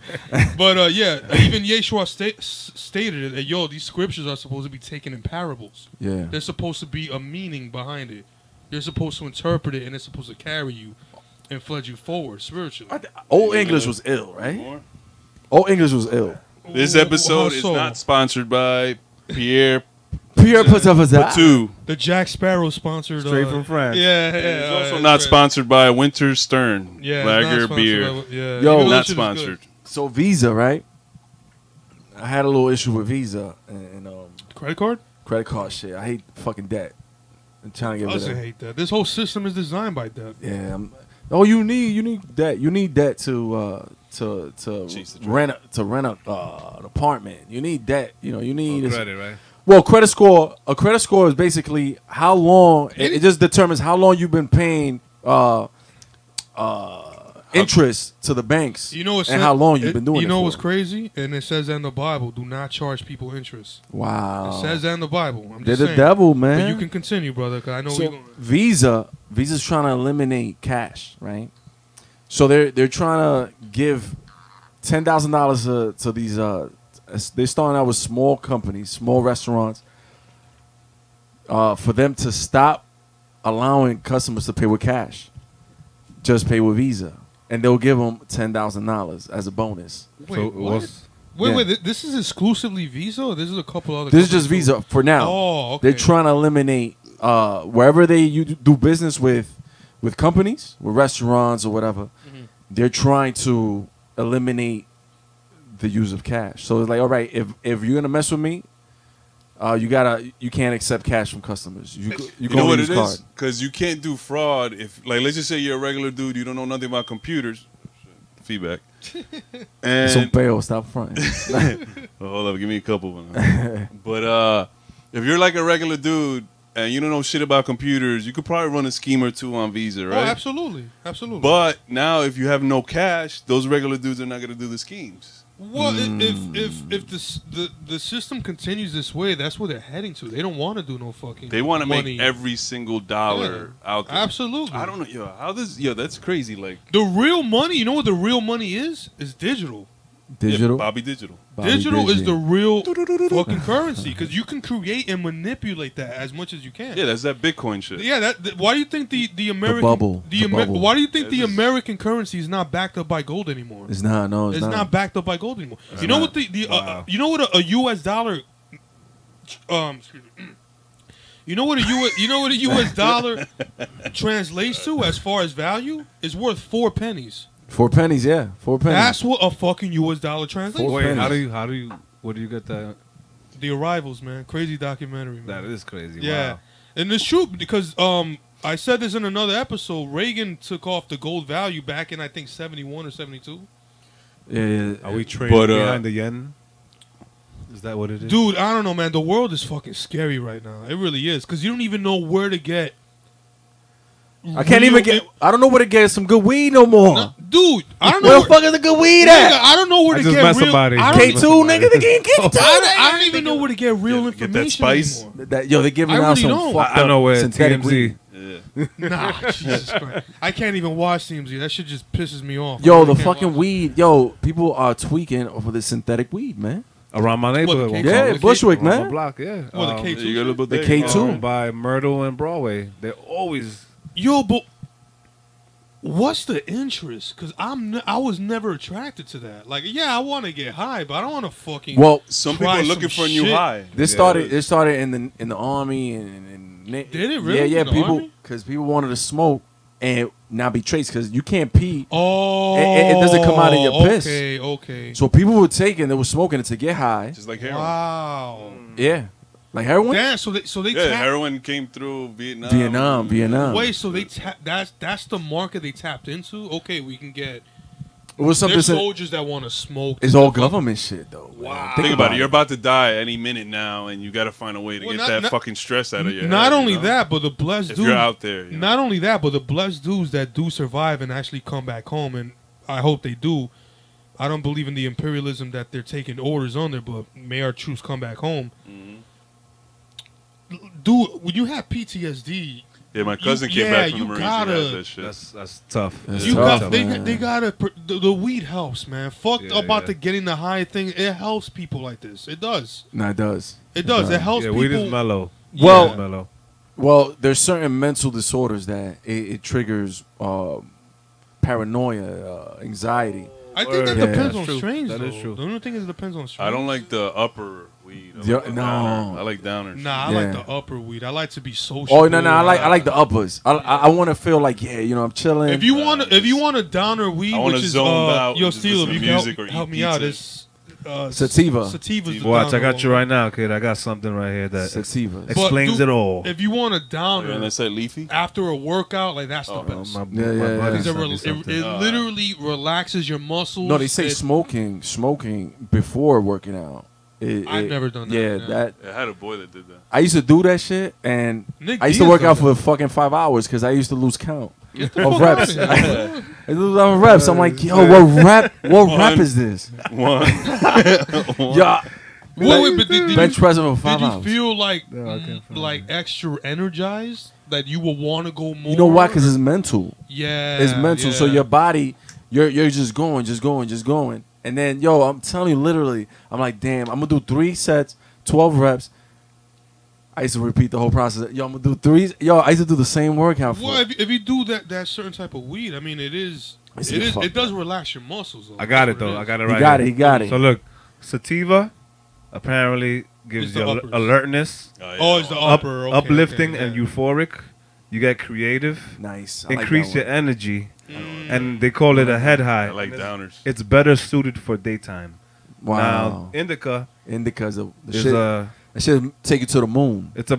But yeah, even Yeshua stated it that, yo, these scriptures are supposed to be taken in parables. Yeah. There's supposed to be a meaning behind it. You're supposed to interpret it, and it's supposed to carry you and flood you forward spiritually. Old English was ill, right? Old English was ill. This How episode is so? not sponsored by Pierre Pierre Patavazat. Patu. The Jack Sparrow sponsored. Straight from France. Yeah, It's also that's not right. sponsored by Winter Stern Yeah, it's Lager not sponsored Beer. by- yeah. Yo, Even though Not shit is good. sponsored. So Visa, right? I had a little issue with Visa and Credit card? Credit card shit. I hate fucking debt. I'm trying to get I rid of also it. hate that. This whole system is designed by that. Yeah. Oh, you need debt. You need debt to Jeez, the rent an apartment. You need debt. You know, you need Credit, right? Well, credit score. A credit score is basically how long. It just determines how long you've been paying interest to the banks. You know what's and how long you've been doing. You know it what's for. crazy? And it says that in the Bible, do not charge people interest. Wow. It says that in the Bible. I'm They're just the saying. devil, man. But you can continue, brother, because I know So Visa's trying to eliminate cash, right? So they're trying to give $10,000 to these. They're starting out with small companies, small restaurants, for them to stop allowing customers to pay with cash, just pay with Visa, and they'll give them $10,000 as a bonus. Wait, So what? Yeah. Wait, this is exclusively Visa, or this is a couple other This is just companies too? Visa for now. Oh, okay. They're trying to eliminate wherever you do business with companies, with restaurants or whatever. Mm-hmm. They're trying to eliminate the use of cash. So it's like, all right, if you're gonna mess with me, you can't accept cash from customers. You You can know only what use it card. is? Because you can't do fraud if, like, let's just say you're a regular dude, you don't know nothing about computers. Feedback. And Some bail, stop fronting. hold up, give me a couple. But if you're like a regular dude and you don't know shit about computers, you could probably run a scheme or two on Visa, Oh, right? absolutely. But now, if you have no cash, those regular dudes are not going to do the schemes. Well, if the system continues this way, that's where they're heading to. They don't want to do no fucking. They want to money. make every single dollar out there. Absolutely. I don't know, that's crazy. Like The real money, you know what the real money is? Is digital. Digital. Bobby Digital. Bobby Digital is Digi. the real fucking currency because you can create and manipulate that as much as you can. Yeah, that's that Bitcoin shit. Yeah, why do you think the American bubble. The bubble. Why do you think Yeah, the this is- American currency is not backed up by gold anymore? It's not. No, It's not backed up by gold anymore. It's You know not. what Wow. you know what a US dollar excuse me. You know what a US dollar translates to as far as value? Is worth 4 pennies. 4 pennies. Yeah, 4 pennies. That's what a fucking US dollar translates. Four to. Wait, pennies. where do you get that? The Arrivals, man, crazy documentary, man. That is crazy. Yeah, Wow. and it's true because I said this in another episode. Reagan took off the gold value back in I think 71 or 72. yeah. Are we trading But, behind the yen? Is that what it is? Dude, I don't know, man. The world is fucking scary right now. It really is because you don't even know where to get. I can't even get. I don't know where to get some good weed no more. No, dude, I don't know. Where the fuck is the good weed Nigga, at? I don't know where I to just get met real. somebody. I K don't, two, nigga, the game K two. I don't even know where to get real Get that information spice. anymore. They're giving I out really some don't. fucked I up know where synthetic TMZ. weed. Yeah. Nah, Jesus Christ. I can't even watch TMZ. That shit just pisses me off. Yo, I the can't fucking watch it. weed. Yo, people are tweaking over the synthetic weed, man. Around my neighborhood. What, one the Yeah, time. K- Bushwick, Around my man. block, yeah. Well, the K2 You got a little The bit K2. By Myrtle and Broadway. They're always. Yo, but what's the interest? Because I was never attracted to that. Like, yeah, I want to get high, but I don't want to fucking. Well, Some people try are looking some for a new shit. high. this Yeah. started. It started in the army and Did it really? Yeah, yeah. In the People army? because people wanted to smoke and not be traced because you can't pee. Oh, It doesn't come out of your piss. Okay. So people were taking, they were smoking it to get high. Just like heroin. Wow. Yeah, like heroin. Damn. So they Yeah, tap. heroin came through Vietnam. Vietnam. Wait, so they that's the market they tapped into. Okay, we can get. It was something. There's soldiers that want to smoke. It's all government shit though. Wow. Think about it. You're about to die any minute now, and you got to find a way to Well, get that fucking stress out of your head. Not only you know? that, but the blessed if dudes. you're out there, you know? Not only that, but the blessed dudes that do survive and actually come back home, and I hope they do. I don't believe in the imperialism that they're taking orders under, but may our troops come back home. Dude, when you have PTSD, Yeah, my cousin You- came yeah, back from the you Marines. gotta- He had that shit. That's tough. That's you tough, got man. they gotta the weed helps, man. Fuck Yeah, about yeah. the getting the high thing. It helps people like this. It does. No, it does. It does. It helps Yeah, people. weed is mellow. Well- It's mellow. Well, there's certain mental disorders that it triggers paranoia, anxiety. I think that Yeah, depends that's on true. strains. That though. is true. The only thing is it depends on strains. I don't like the upper weed. I Yeah, like the no. downer. I like downers. Nah, I Yeah. like the upper weed. I like to be social. Oh no, I like the uppers. I want to feel like I'm chilling. If you want a downer weed, I wanna which is zone out yo, and just Steel, listen if you to can music or help eat me out, pizza. it's Sativa. Sativa's the Watch, I downer got you one. right now, kid. I got something right here that Sativa. But explains dude, it all. If you want a downer And they said leafy. after a workout, like that's the Oh, best. My Yeah. buddy It's a sent me rel- something. it literally relaxes your muscles. No, they say It- smoking before working out. I've never done that, Yeah, yeah. that I had a boy that did that. I used to do that shit, and Nick I used to Diaz work out does for fucking 5 hours because I used to lose count Get the of fuck reps. outta here, bro. I lose on reps. I'm like, yo, what rep is this? One. Yeah, Wait, but did bench you, press for 5 did you hours. feel like No, I can't find like extra energized that you would want to go more? You know why? Because it's mental. yeah, It's mental. So yeah. your body, you're just going. And then, yo, I'm telling you, literally, I'm like, damn, I'm gonna do 3 sets, 12 reps. I used to repeat the whole process. Yo, I'm gonna do 3. Yo, I used to do the same workout. For Well, if you do that certain type of weed, I mean, it does relax your muscles. Though. I got it That's what though. I is. got it he right. got here. it. He got it. So look, sativa apparently gives It's the you uppers. alertness, Oh, it's the upper, okay, uplifting, okay, and yeah. euphoric. You get creative, Nice. I like increase that your one. energy, Mm. and they call it a head high. I like downers. It's better suited for daytime. Wow. Now, indica Indica's the is shit. a That shit take you to the moon. it's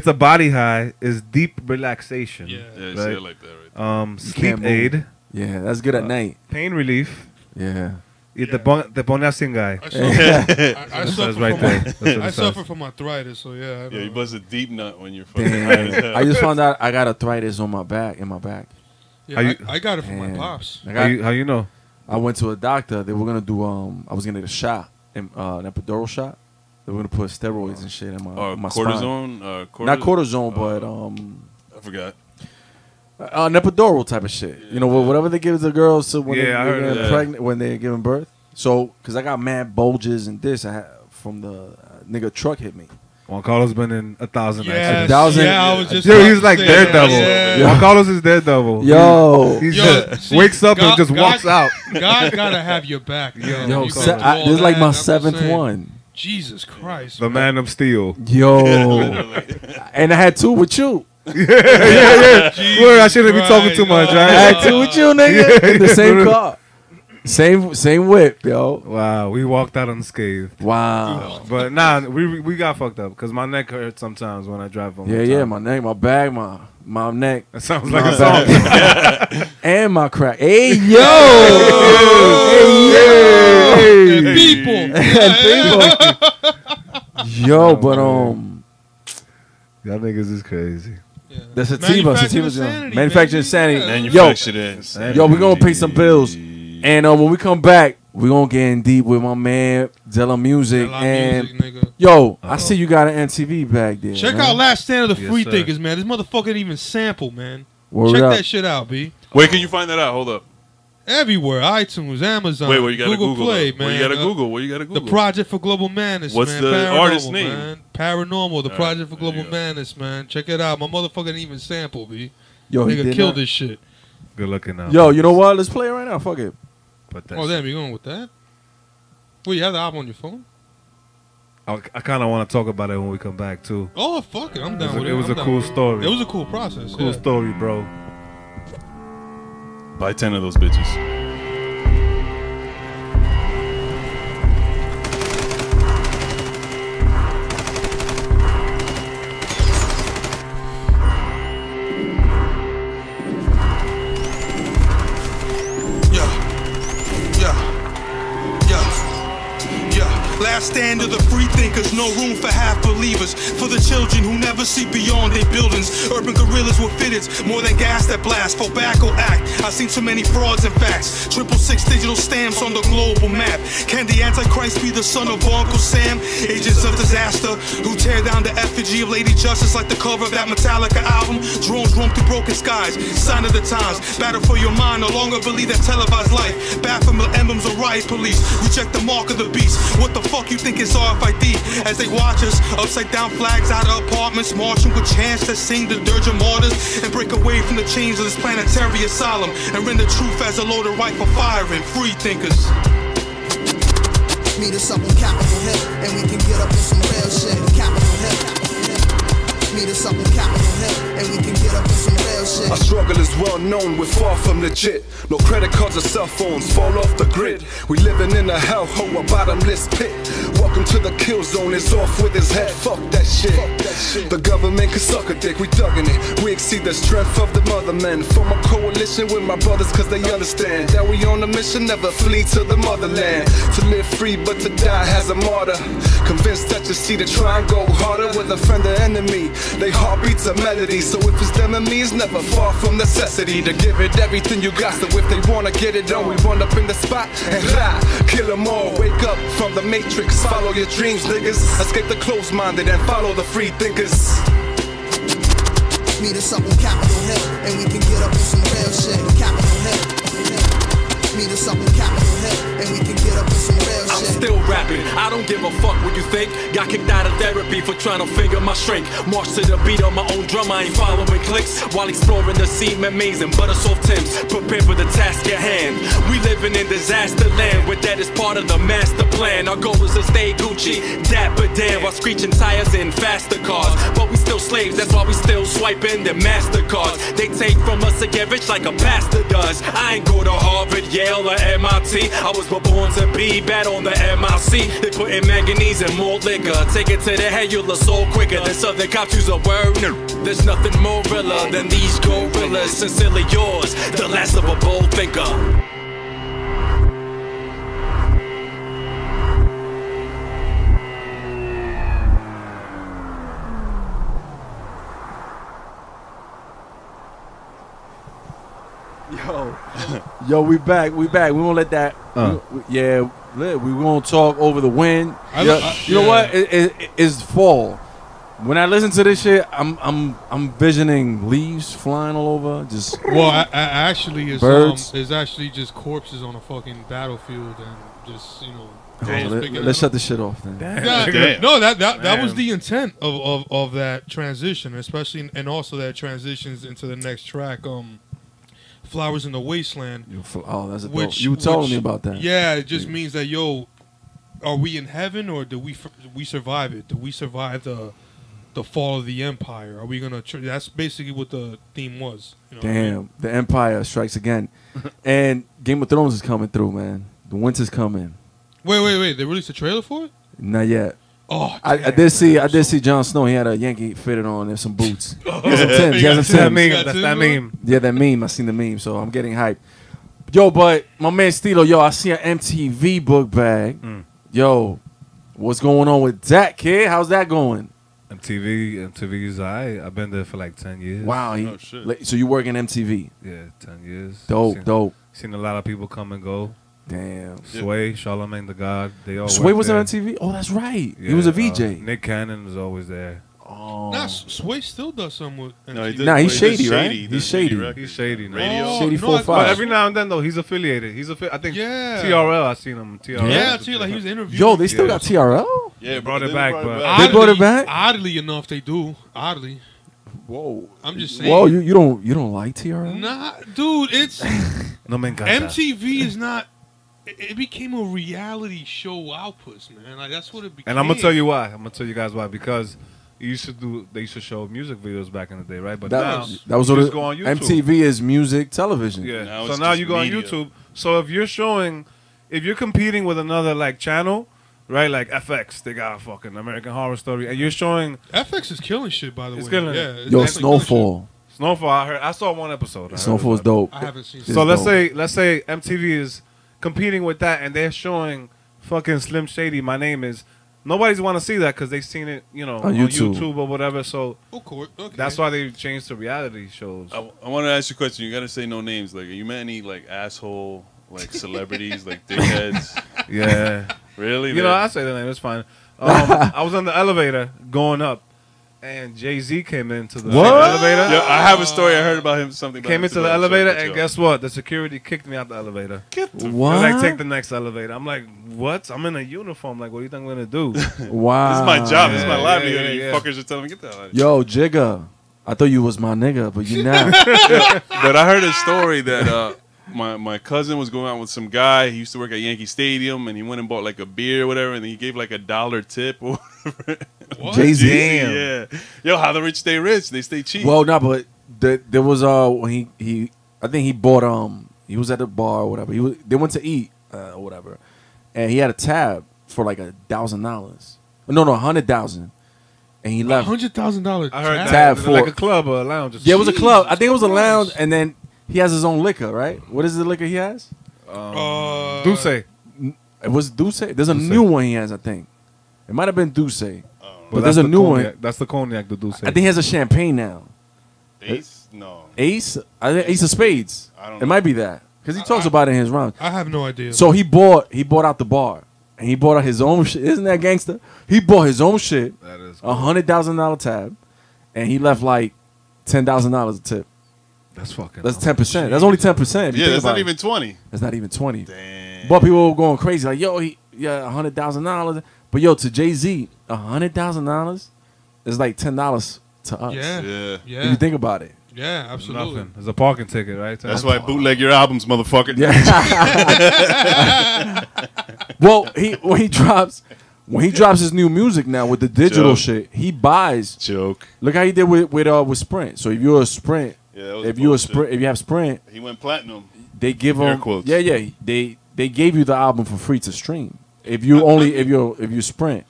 a body high. Is deep relaxation. Yeah. Yeah, Right. say it like that right Sleep can't move. aid, Yeah, that's good at night. pain relief. Yeah. Te pone así, guy. I suffer, I That's suffer right from there. That's what it I says. suffer from arthritis, so yeah. I Yeah, know. you bust a deep nut when you're fucking high as Damn. hell. I just found out I got arthritis on my back, in my back. Yeah, How you- I got it from my Damn. pops. I, How got, you know? I went to a doctor. They were gonna do I was gonna get a shot, an epidural shot. They were gonna put steroids and shit in Or my spine. cortisone. Not cortisone, but I forgot. an epidural type of shit. You know, whatever they give the girls to when Yeah, I heard they're of that. pregnant, when they're giving birth. So, because I got mad bulges and this, I had, from the nigga truck hit me. Juan Carlos been in 1,000 Yes, accidents. 1,000 yeah, I was just Dude, about he's to like say Daredevil. that, Yeah. Juan Carlos is Daredevil. Yo, He Yo, just see, wakes up and God- just walks God- out. God gotta have your back. Yo, yo, You se- go through all this is like that, my I'm just 7th saying. one. Jesus Christ. The man of steel. Yo, and I had 2 with you. Jesus Look, I shouldn't be talking too much, Christ. right? I had 2 with you, nigga. In the same car, same whip, yo. Wow, we walked out unscathed. Wow. But nah, we got fucked up because my neck hurts sometimes when I drive home. Yeah, my neck, my back, my neck, That sounds like my a song. back, and my crack. Hey yo, hey yo, People. yo. But Y'all niggas is crazy. Yeah. the sativa, Manufacturing sativa's insanity, manufacturing baby. insanity. Yeah. Manufactured in. Yo, we gonna pay some bills. And when we come back, we gonna get in deep with my man Delamusic. And Nigga. yo, I see you got an MTV back there. Check man. out Last Stand of the Yes, Free sir. Thinkers, man. This motherfucker didn't even sample, man. Word Check up. that shit out, B. Where can you find that out? Hold up. Everywhere. iTunes, Amazon, Wait, where you gotta Google Google? Play, though? man. Where you gotta Uh, Google? Where you gotta Google? The Project for Global Madness, What's man. the Paranormal, artist name? Man. Paranormal, the All right, Project for there you Global go. Madness, man. Check it out. My motherfucker didn't even sample, B. Yo, he Nigga did killed not- this shit. Good looking out. Yo, you know what? Let's play it right now. Fuck it. But that's Oh, damn, you going with that? Well, you have the album on your phone? I kind of want to talk about it when we come back too. Oh, fuck it. I'm down with it. It was I'm a down cool with it. story. It was a cool process. Cool yeah. story, bro. Buy 10 of those bitches. Last stand of the free thinkers, no room for half believers. For the children who never see beyond their buildings. Urban gorillas with fitteds, more than gas that blast. Tobacco act, I've seen too many frauds and facts. 666 digital stamps on the global map. Can the Antichrist be the son of Uncle Sam? Agents of disaster who tear down the effigy of Lady Justice like the cover of that Metallica album. Drones roam through broken skies, sign of the times. Battle for your mind, no longer believe that televised life. Baphomet emblems of riot police, reject the mark of the beast. What the fuck you think is RFID? As they watch us, upside down flags out of apartments, marching with chants that sing the dirge of martyrs, and break away from the chains of this planetary asylum, and render truth as a loaded rifle firing free thinkers. Meet us up on Capitol Hill, and we can get up on some real shit. Capitol Hill. Meet us up on Capitol Hill, and we can get up on some real shit. Our struggle is well known, we're far from legit. No credit cards or cell phones, fall off the grid. We living in a hellhole, a bottomless pit. Welcome to the kill zone, it's off with his head, fuck that shit. The government can suck a dick, we thuggin' it. We exceed the strength of the mothermen. Form a coalition with my brothers cause they understand that we on a mission, never flee to the motherland. To live free but to die as a martyr. Convinced that you see to try and go harder with a friend or enemy. They heartbeats a melody, so if it's them and me, it's never far from necessity to give it everything you got. So if they wanna get it on, we run up in the spot and rah, kill them all. Wake up from the matrix, follow your dreams, niggas. Escape the closed-minded and follow the free thinkers. Meet us up on Capitol Hill, and we can get up on some real shit. Capitol Hill. Meet us up on Capitol Hill, and we can get up on some real shit. I'm still rapping, I don't give a fuck what you think. Got kicked out of therapy for trying to figure my shrink. March to the beat on my own drum, I ain't following clicks. While exploring the cement maze and butter soft Timbs. Prepare for the task at hand. We living in disaster land, where that is part of the master plan. Our goal is to stay Gucci, dapper Dan, while screeching tires in faster cars. But we still slaves, that's why we still swiping their MasterCards. They take from us to get rich like a pastor does. I ain't go to Harvard, Yale, or MIT. I was born to be bad on the MIC. They put in manganese and more liquor. Take it to the head, you'll so quicker than Southern cops use a word. There's nothing more realer than these gorillas. Sincerely yours, the last of a bold thinker. Yo, we back. We won't let that. Yeah, we gonna talk over the wind. You know what? It's fall. When I listen to this shit, I'm visioning leaves flying all over. Just Actually, birds. It's actually just corpses on a fucking battlefield, and just let's shut this shit off then. No, that was the intent of that transition, especially and also that transitions into the next track. Flowers in the Wasteland. That's a dope. You told me about that. Yeah, it just means that are we in heaven or do we survive it? Do we survive the fall of the empire? Are we gonna? That's basically what the theme was. You know Damn, what I mean? The empire strikes again, and Game of Thrones is coming through, man. The winter's coming. Wait! They released a trailer for it? Not yet. Oh, I did see Jon Snow. He had a Yankee fitted on and some boots. He has some Timbs. He has some Timbs. That's that meme. Yeah, that meme. I seen the meme, so I'm getting hyped. Yo, but my man Stilo, I see an MTV book bag. Yo, what's going on with that, kid? How's that going? MTV's I've been there for like 10 years. Wow. So you work in MTV? Yeah, 10 years. Dope. Seen a lot of people come and go. Damn. Sway, Charlamagne the God, they all Sway was there. on MTV? Oh, that's right. Yeah, he was a VJ. Nick Cannon was always there. Oh. Nah, Sway still does some with MTV. No, he's shady, right? He's shady. He's shady now. Radio. Shady 4-5. But every now and then, though, he's affiliated. I think TRL, I seen him. TRL. Yeah, I see, like he was interviewed. Yo, they still got TRL? Yeah, brought it back, but they brought it back? Oddly enough, they do. Oddly. Whoa. I'm just saying. Whoa, you don't like TRL? Nah, dude, it's no man got that. MTV is not. It became a reality show output, man. Like that's what it became. And I'm gonna tell you why. I'm gonna tell you guys why. Because they used to show music videos back in the day, right? But that was you what just go on YouTube. MTV is music television. Yeah. So now you go on YouTube. So if you're competing with another like channel, right? Like FX, they got a fucking American Horror Story, and you're showing FX is killing shit, by the way. It's killing yeah, it. Yo, Snowfall. I saw one episode. Snowfall is dope. I haven't seen. So let's say MTV is competing with that, and they're showing fucking Slim Shady. My name is. Nobody's want to see that because they've seen it, on YouTube or whatever. So that's why they changed to reality shows. I want to ask you a question. You got to say no names. Like, you met any like asshole like celebrities, like dickheads? Yeah, really? I say the name. It's fine. I was on the elevator going up, and Jay-Z came into the elevator. Yeah, I have a story. I heard about him. Something came into the elevator, and guess what? The security kicked me out the elevator. What? They're like, take the next elevator. I'm like, what? I'm in a uniform. Like, what do you think I'm gonna do? Wow. This is my job. This is my livelihood. yeah, And you yeah. fuckers are telling me get that out. Yo, Jigga, I thought you was my nigga, but you not. But I heard a story that my cousin was going out with some guy. He used to work at Yankee Stadium, and he went and bought like a beer or whatever, and he gave like $1 tip or whatever. What? Jay-Z, Damn. yeah. Yo, how the rich stay rich? They stay cheap. Well, no, but there was when he I think he bought he was at the bar or whatever. They went to eat or whatever, and he had a tab for like $1,000. No, 100,000, and he left $100,000. I heard that. tab Is it for like a club or a lounge. Or Yeah, it was a club. I think it was a Jesus lounge, Christ. and then he has his own liquor, right? What is the liquor he has? Duce. It was Douce. There's a Douce. new one he has, I think. It might have been Douce, but Well, there's that's a the new cognac. one. That's the cognac, the Duce. I think he has a champagne now. Ace? No. Ace? I think Ace of Spades. I don't It know. might be that because he talks about it in his rhymes. I have no idea. So he bought out the bar, and he bought out his own shit. Isn't that gangster? He bought his own shit, That is $100,000 tab, and he left like $10,000 a tip. That's fucking. That's 10%. That's only 10%. Yeah, that's not even 20. That's not even 20. Damn. But people were going crazy, like, yo, $100,000. But yo, to Jay-Z, $100,000 is like $10 to us. yeah, Yeah. If yeah, you think about it. yeah, absolutely. nothing. It's a parking ticket, right? That's why I bootleg your albums, motherfucker. Yeah. Well, when he drops his new music now with the digital Joke. shit, he buys. Joke. Look how he did with Sprint. So if you're a Sprint, Yeah, that was if you bullshit. if you have Sprint, He went platinum. they give Air him. quotes. Yeah. They gave you the album for free to stream. If you Sprint.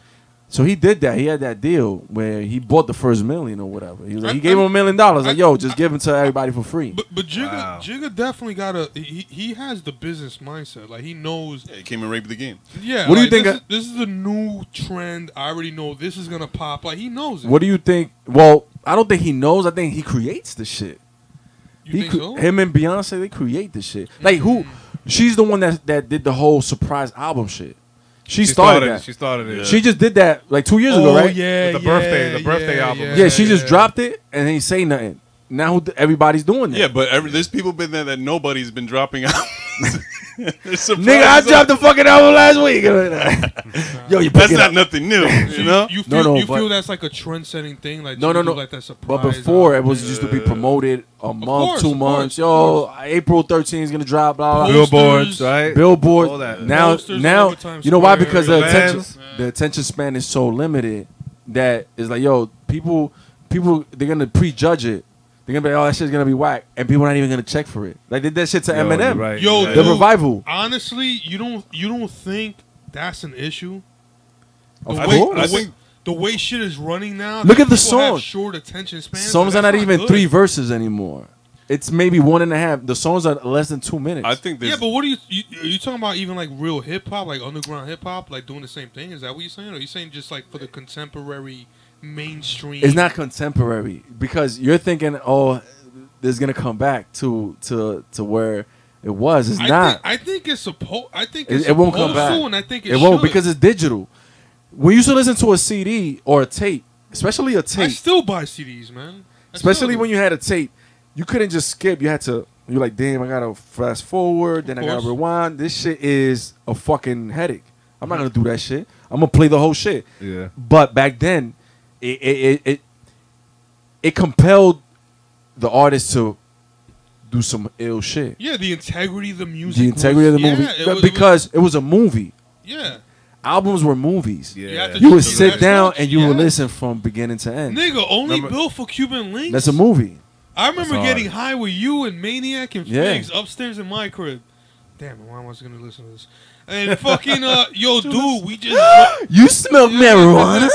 So he did that. He had that deal where he bought the first million or whatever. He gave him $1 million. Like, yo, just give it to everybody for free. But Jigga, Wow. Jigga definitely got he has the business mindset. Like he knows. Yeah, he came and raped the game. Yeah. What do you like, think This is a new trend. I already know this is gonna pop. Like he knows it. What do you think? Well, I don't think he knows. I think he creates the shit. You think so? Him and Beyonce, they create the shit. Like who? She's the one that did the whole surprise album shit. She started that. She started it. She just did that like 2 years ago, right? Yeah, With the birthday album. Yeah, she just dropped it and ain't say nothing. Now everybody's doing that. Yeah, but there's people been there that nobody's been dropping out. Nigga, I dropped the fucking album last week. Yo, you That's pick it not up. nothing new, you know? You feel, No, you but- feel that's like a trend-setting thing? Like No, you no, do no. Like that surprise But before it album? was used to be promoted a month, course, 2 of months. course, of Yo, April 13th is gonna drop. Blah blah. Posters. Billboards, right? Billboard. All that. Now, Posters all over Times you know why? Square. Because Vans. the attention span is so limited that it's like, yo, people, they're gonna prejudge it. They're gonna be like, oh, that shit's gonna be whack, and people are not even gonna check for it. Like they did that shit to Yo, Eminem. you're right. Yo, Yeah. The dude, revival. Honestly, you don't think that's an issue? Of The course. way, the way shit is running now. Look that at the people have song. Short attention spans. Songs are that's not even good. 3 verses anymore. It's maybe 1.5. The songs are less than 2 minutes. I think Yeah, there's. but what are you talking about? Even like real hip hop, like underground hip hop, like doing the same thing? Is that what you're saying? Or are you saying just like for the contemporary mainstream? It's not contemporary because you're thinking, oh, this is gonna come back to where it was. It's not. I think it's supposed. I think it's It won't supposed come back. to, and I think It won't should. because it's digital. When you used to listen to a CD or a tape, especially a I tape, still buy CDs, man. especially when you had a tape, you couldn't just skip. You had to. You're like, damn, I gotta fast forward, then I gotta course. rewind. This shit is a fucking headache. I'm not gonna do that shit. I'm gonna play the whole shit. Yeah. But back then, it compelled the artist to do some ill shit. Yeah, the integrity of the music. The integrity of the movie, because it was a movie. Yeah. Albums were movies. Yeah. You have to You do would the sit best down touch, and you yeah. would listen from beginning to end. Nigga, only Remember- built for Cuban links. That's a movie. I remember That's getting hard. high with you and Maniac and Yeah. Figs upstairs in my crib. Damn, why was I gonna listen to this? And fucking yo, dude, we just You smell marijuana?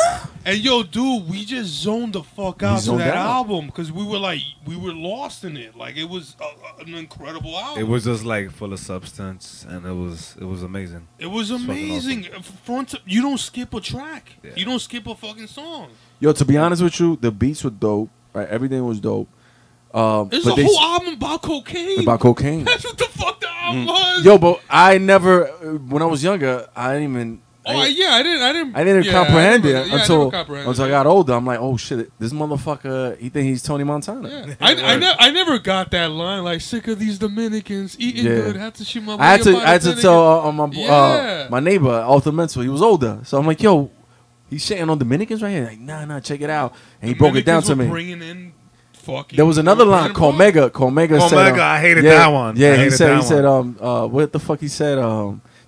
and yo, dude, we just zoned the fuck out to zoned that out. album because we were lost in it. Like it was an incredible album. It was just like full of substance, and it was amazing. It was fucking amazing. Front to, you don't skip a track. Yeah. You don't skip a fucking song. Yo, to be honest with you, the beats were dope. Right, everything was dope. There's but a whole album about cocaine. about cocaine. That's what the fuck the album was. Yo, but I never, when I was younger, I didn't even. I didn't. I didn't yeah, comprehend I it never- yeah, I until never comprehended I it. got older. I'm like, oh shit, this motherfucker, he think he's Tony Montana. Yeah. I never got that line like sick of these Dominicans eating Yeah. good. Had to shoot my. I had to Dominican. tell Yeah. my neighbor Arthur Mental. He was older, so I'm like, yo, he's shitting on Dominicans right here. Like, nah, check it out. And he broke it down Dominicans to were me. Bringing in fucking. There was another line, Brandon Comega. Comega said, Comega, I hated that one. Yeah, I he hated said, that one. what the fuck he said?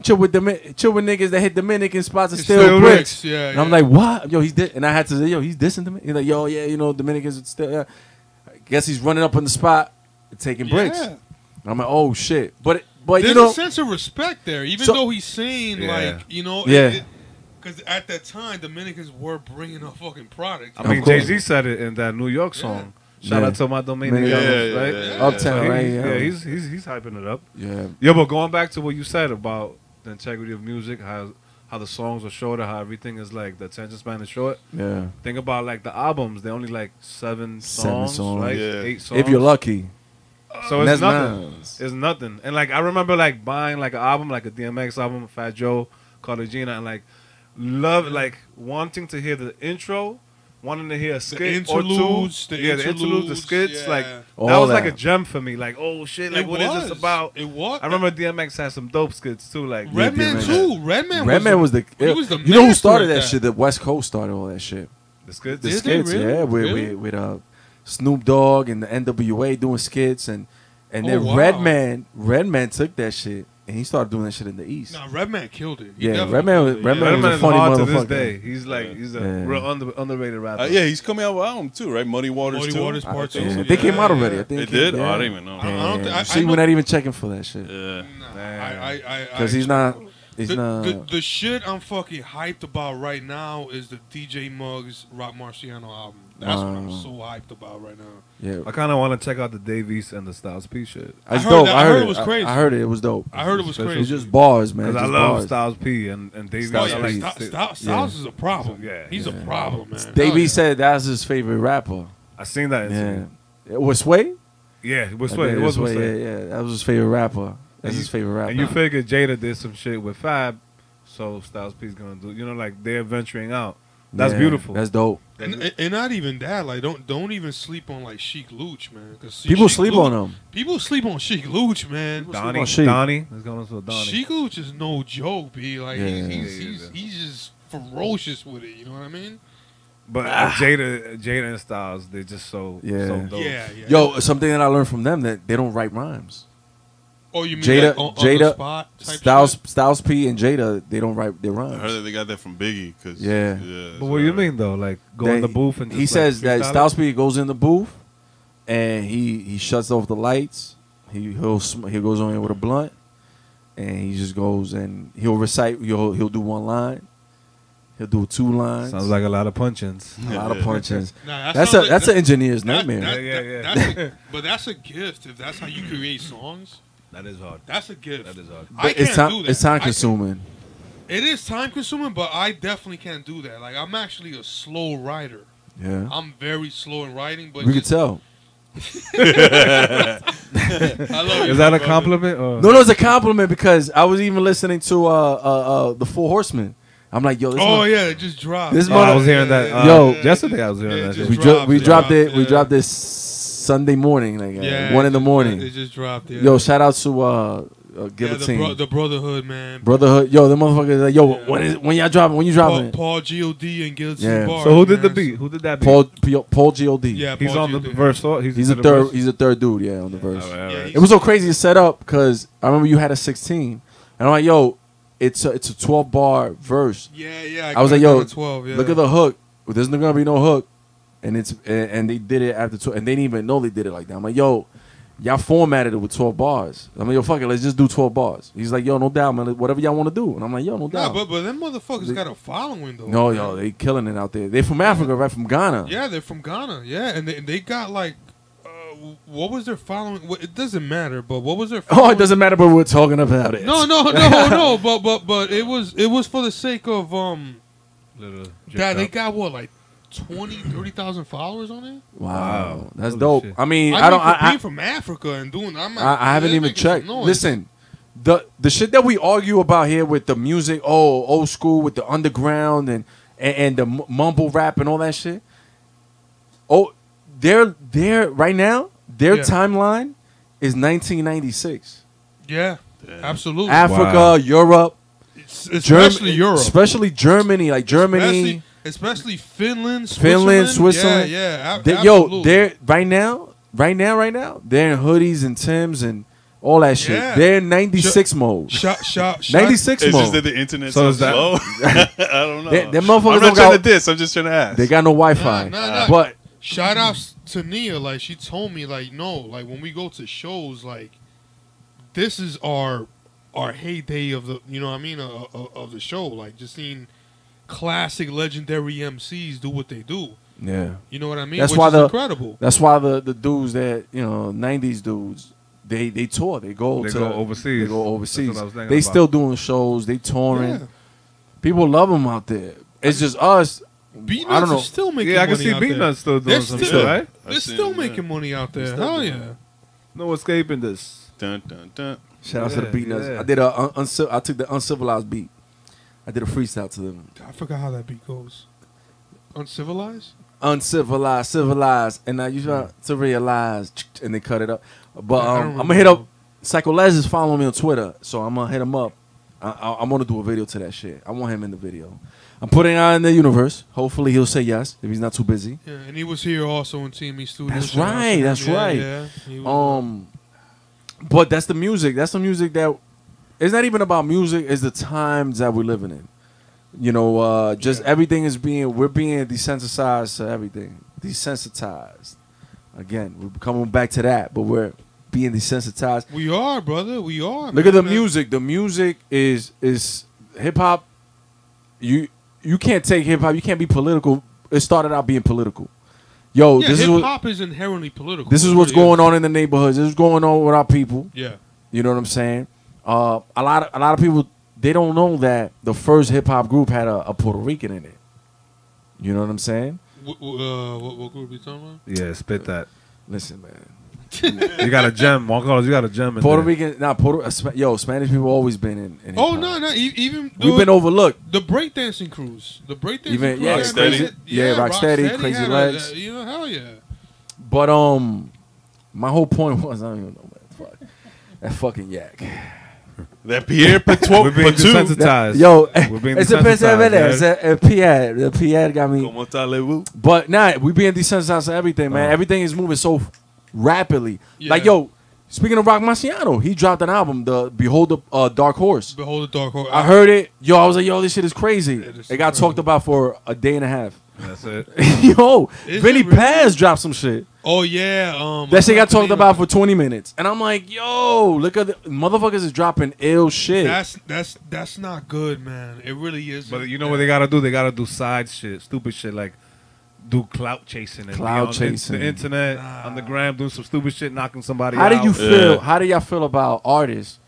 chill with niggas that hit Dominican spots and steal Still bricks. bricks, yeah, And I'm yeah. like, what? Yo, and I had to say, yo, he's dissing to me. He's like, yo, yeah, you know, Dominicans would still. I guess he's running up on the spot, and taking bricks. Yeah. And I'm like, oh shit. But There's you know, a sense of respect there, even So- though he's saying like, you know, Yeah. because at that time Dominicans were bringing a fucking product. I mean, Of course. Jay-Z said it in that New York song. Shout Yeah. out to my Dominicans, Yeah, right? yeah, Uptown, So right? Yeah, he's hyping it up. yeah. Yeah, but going back to what you said about the integrity of music, how the songs are shorter, how everything is like the attention span is short. Yeah. Think about like the albums; they only like seven songs, songs. right? Yeah. 8 songs. If you're lucky. So And it's that's nothing. nice. It's nothing. And like I remember like buying like an album, like a DMX album, Fat Joe, Cartagena, and like wanting to hear the intro, wanting to hear a skit or two. interludes, the the interludes, the skits. yeah. Like that All was like that. a gem for me. Like, oh shit, like what is this about? It was. I remember DMX had some dope skits too. Like Redman DMX. too. Redman was the. he was the you know who master started at that shit? The West Coast started all that shit. the skits. The Did they skits, really? yeah, Really? with Snoop Dogg and the NWA doing skits, and then Oh, wow. Redman took that shit and he started doing that shit in the East. Nah, Redman killed it. He Yeah, definitely Redman killed it. was a is funny hard to this motherfucker. day. He's like he's a Yeah. real underrated rapper. Yeah, he's coming out with an album too, right? Muddy Waters Muddy too. Waters Part Two. Yeah, they came out already. I think They did? Yeah. Oh, I didn't even know. I don't think- I See, know- we're not even checking for that shit Yeah. because he's not. He's not. The shit I'm fucking hyped about right now is the DJ Muggs Rock Marciano album. That's what I'm so hyped about right now. Yeah, I kind of want to check out the Davies and the Styles P shit it's heard dope. that- I I heard heard it it was crazy. I heard it. It was dope. I heard it was It's crazy. It's just bars, man. because I Just love bars. Styles P and Davies. Oh, Styles yeah, P. Styles is a problem. Yeah, He's yeah. a problem, man. Davey Hell said that's his favorite rapper. I seen that. Yeah, it was Sway. Yeah, it was I Sway. think It was Sway. Sway. Yeah, that was his favorite rapper. That's And his favorite rapper. And you figure Jada did some shit with Fab, so Styles P's gonna do. You know, like they're venturing out. That's Yeah, beautiful. That's dope. And not even that. Like, don't even sleep on like Sheik Luch, man. Cause People Sheik sleep Luch- on him. People sleep on Sheik Luch, man. Donnie. on Sheik. Donnie. Let's go into Donnie. Sheik Luch is no joke, b. Like Yeah. he's just ferocious with it. You know what I mean? But Jada and Styles, they're just so Yeah. so dope. Yeah. Yo, something that I learned from them that they don't write rhymes. Oh, you mean Jada, like on the Jada, spot type Styles P and Jada, they don't write their I rhymes. heard that they got that from Biggie. Cause, Yeah. But what do you mean though? Like go in the booth and just, he like, says that freestyle it? Styles P goes in the booth and he shuts off the lights. He goes on in with a blunt and he just goes and he'll recite. He'll do one line. He'll do 2 lines. Sounds like a lot of punchings. a lot of punches. Nah, That's sounds like- an engineer's that- nightmare. Yeah. But that's a gift if that's how you create songs. That is hard. That's a gift. That is hard. I But it's can't time. do that. It's time I consuming. It is time consuming, but I definitely can't do that. Like I'm actually a slow writer. Yeah, I'm very slow in writing, but we could just- tell. I love you, Is that my a brother. compliment? Or? No, it's a compliment because I was even listening to the Four Horsemen. I'm like, yo, this Oh one- yeah, it just dropped. This Oh, I was hearing that. Yo. Yesterday I was hearing Yeah, that. just shit. dropped. we It dropped it. dropped, We yeah. dropped this Sunday morning, like Yeah, 1 in the it morning. just dropped. Yeah. Yo, shout out to yeah, Guillotine the Brotherhood, man. Brotherhood. Yo, the motherfuckers like, yo, Yeah. when y'all dropping? When you dropping? Paul God and Guillotine Yeah. Bars, So who did the man. beat? Who did that beat? Paul God. Yeah, He's Paul on the G.O.D. verse. He's a the third. verse? He's a third dude. Yeah, on the verse. All right, all Yeah, right. he- It was so crazy to set up because I remember you had a 16, and I'm like, yo, it's a 12 bar verse. Yeah. I was like, got yo, a 12, yeah. look at the hook. There's not gonna be no hook, and they did it after 12, and they didn't even know they did it like that. I'm like, yo, y'all formatted it with 12 bars. I'm like, yo, fuck it, let's just do 12 bars. He's like, yo, no doubt, man, whatever y'all want to do. And I'm like, yo, no Nah, doubt. but them motherfuckers got a following though. No, man. yo, they killing it out there. They from Africa, right? From Ghana. Yeah, they're from Ghana. Yeah, and they got like, what was their following? It doesn't matter, but what was their? Oh, Following? it doesn't matter, but we're talking about it. No. But it was for the sake of Little that they drip got what like 30,000 followers on it. Wow, that's Holy dope. shit. I mean, I I don't. mean, for I being from Africa and doing. I haven't they're even making some checked. noise. Listen, the shit that we argue about here with the music, old school with the underground and the mumble rap and all that shit. Oh, they're right now. Their Yeah. timeline is 1996. Yeah, absolutely. Africa, Wow. Europe, Especially Europe. especially Germany, like Germany, especially Finland, Switzerland. Yeah. Yo, Absolutely. they're right now, they're in hoodies and Timbs and all that shit. Yeah. They're in 96 mode. 96 It's mode. just that the internet's So so is that- slow. I don't know. Them motherfuckers I'm don't not trying to got. diss. I'm just trying to ask. They got no Wi-Fi. Nah. But Shout outs to Nia. Like, she told me, like, no, like, when we go to shows, like, this is our heyday of the, you know what I mean, of the show. Like, just seeing classic, legendary MCs do what they do. yeah, You know what I mean? That's Which why is the- incredible. that's why the dudes that 90s dudes. They tour. They go overseas. They go overseas. That's what I was thinking They about. still doing shows. They touring. Yeah. People love them out there. It's just us. Beatnuts I don't know. are still making Yeah, I can money see out there. Beatnuts still They're doing some still- shit, right? They're I still seen, making money out there. still Hell doing yeah. No escaping this. Dun, dun, dun. Shout out to the Yeah, Beatnuts. yeah. I did I took the uncivilized beat. I did a freestyle to them. I forgot how that beat goes. Uncivilized? Uncivilized, civilized, and I used to realize, and they cut it up. But I don't I'm gonna hit remember. up. Psycho Les is following me on Twitter, so I'm gonna hit him up. I'm gonna do a video to that shit. I want him in the video. I'm putting it out in the universe. Hopefully he'll say yes if he's not too busy. Yeah, and he was here also in TME Studios. That's Shout out to right, him. that's Yeah, right. Yeah, he was, But that's the music. That's the music that it's not even about music. It's the times that we're living in. Just everything is we're being desensitized to everything. Desensitized. Again, we're coming back to that, but we're being desensitized. we are, brother. We are. Look at the music. The music is hip hop. You can't take hip hop. You can't be political. It started out being political. Yo, Yeah, this is hip what hop is inherently political. this is It what's really going on in the neighborhoods. This is going on with our people. Yeah. You know what I'm saying? A lot of people, they don't know that the first hip hop group had a Puerto Rican in it. You know what I'm saying? What group are you talking about? Yeah, spit that. Listen, man. You got a gem. Juan Carlos, you got a gem in Puerto there. Rican, Spanish people always been in hip Oh hop. no, even We've been overlooked. the breakdancing crews. The breakdancing Even- crew. yeah, had- Rocksteady. Yeah, Rocksteady, Crazy had Legs. hell yeah. But my whole point was, I don't even know, man. Fuck. That fucking yak. That Pierre Patou. We're being desensitized. Yo, We're being it's a desensitized, yeah. Pierre. The Pierre got me. Como está, Lewu? But nah, we being desensitized to everything, man. Everything is moving so rapidly. Yeah. Like, yo, speaking of Rock Marciano, he dropped an album, the Behold the Dark Horse. Behold the Dark Horse. I heard it. Yo, I was like, yo, this shit is crazy. It is It got incredible. talked about for a day and a half. That's it. Yo, Is Vinny it really? Paz dropped some shit. Oh yeah. That shit got talked Anthony- about for 20 minutes. And I'm like, yo, look at the motherfuckers is dropping ill shit. That's not good, man. It really is. But you know what they gotta do? They gotta do side shit, stupid shit like do clout chasing and Clout be on chasing. the internet, on the gram, doing some stupid shit, knocking somebody How out. do you feel? Yeah. How do y'all feel about artists?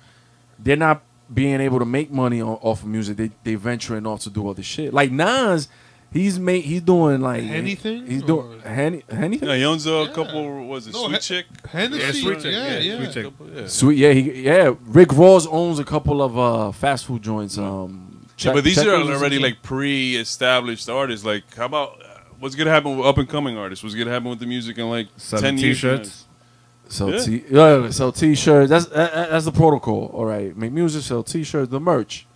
They're not being able to make money off of music. They venturing off to do other shit. Like Nas, he's doing like Anything? He's doing anything. Yeah, he owns a couple. Was it No, Sweet Chick? Hennessy. Yeah, Sweet Chick, Yeah, yeah. Sweet Chick. Yeah. Sweet, yeah. Rick Ross owns a couple of fast food joints. Yeah, but these Checkers are or already something. like pre-established artists. Like, how about what's gonna happen with up and coming artists? What's gonna happen with the music in like Selling 10 years? t-shirts. sell t-shirts. That's the protocol. All right, make music, sell t-shirts, the merch,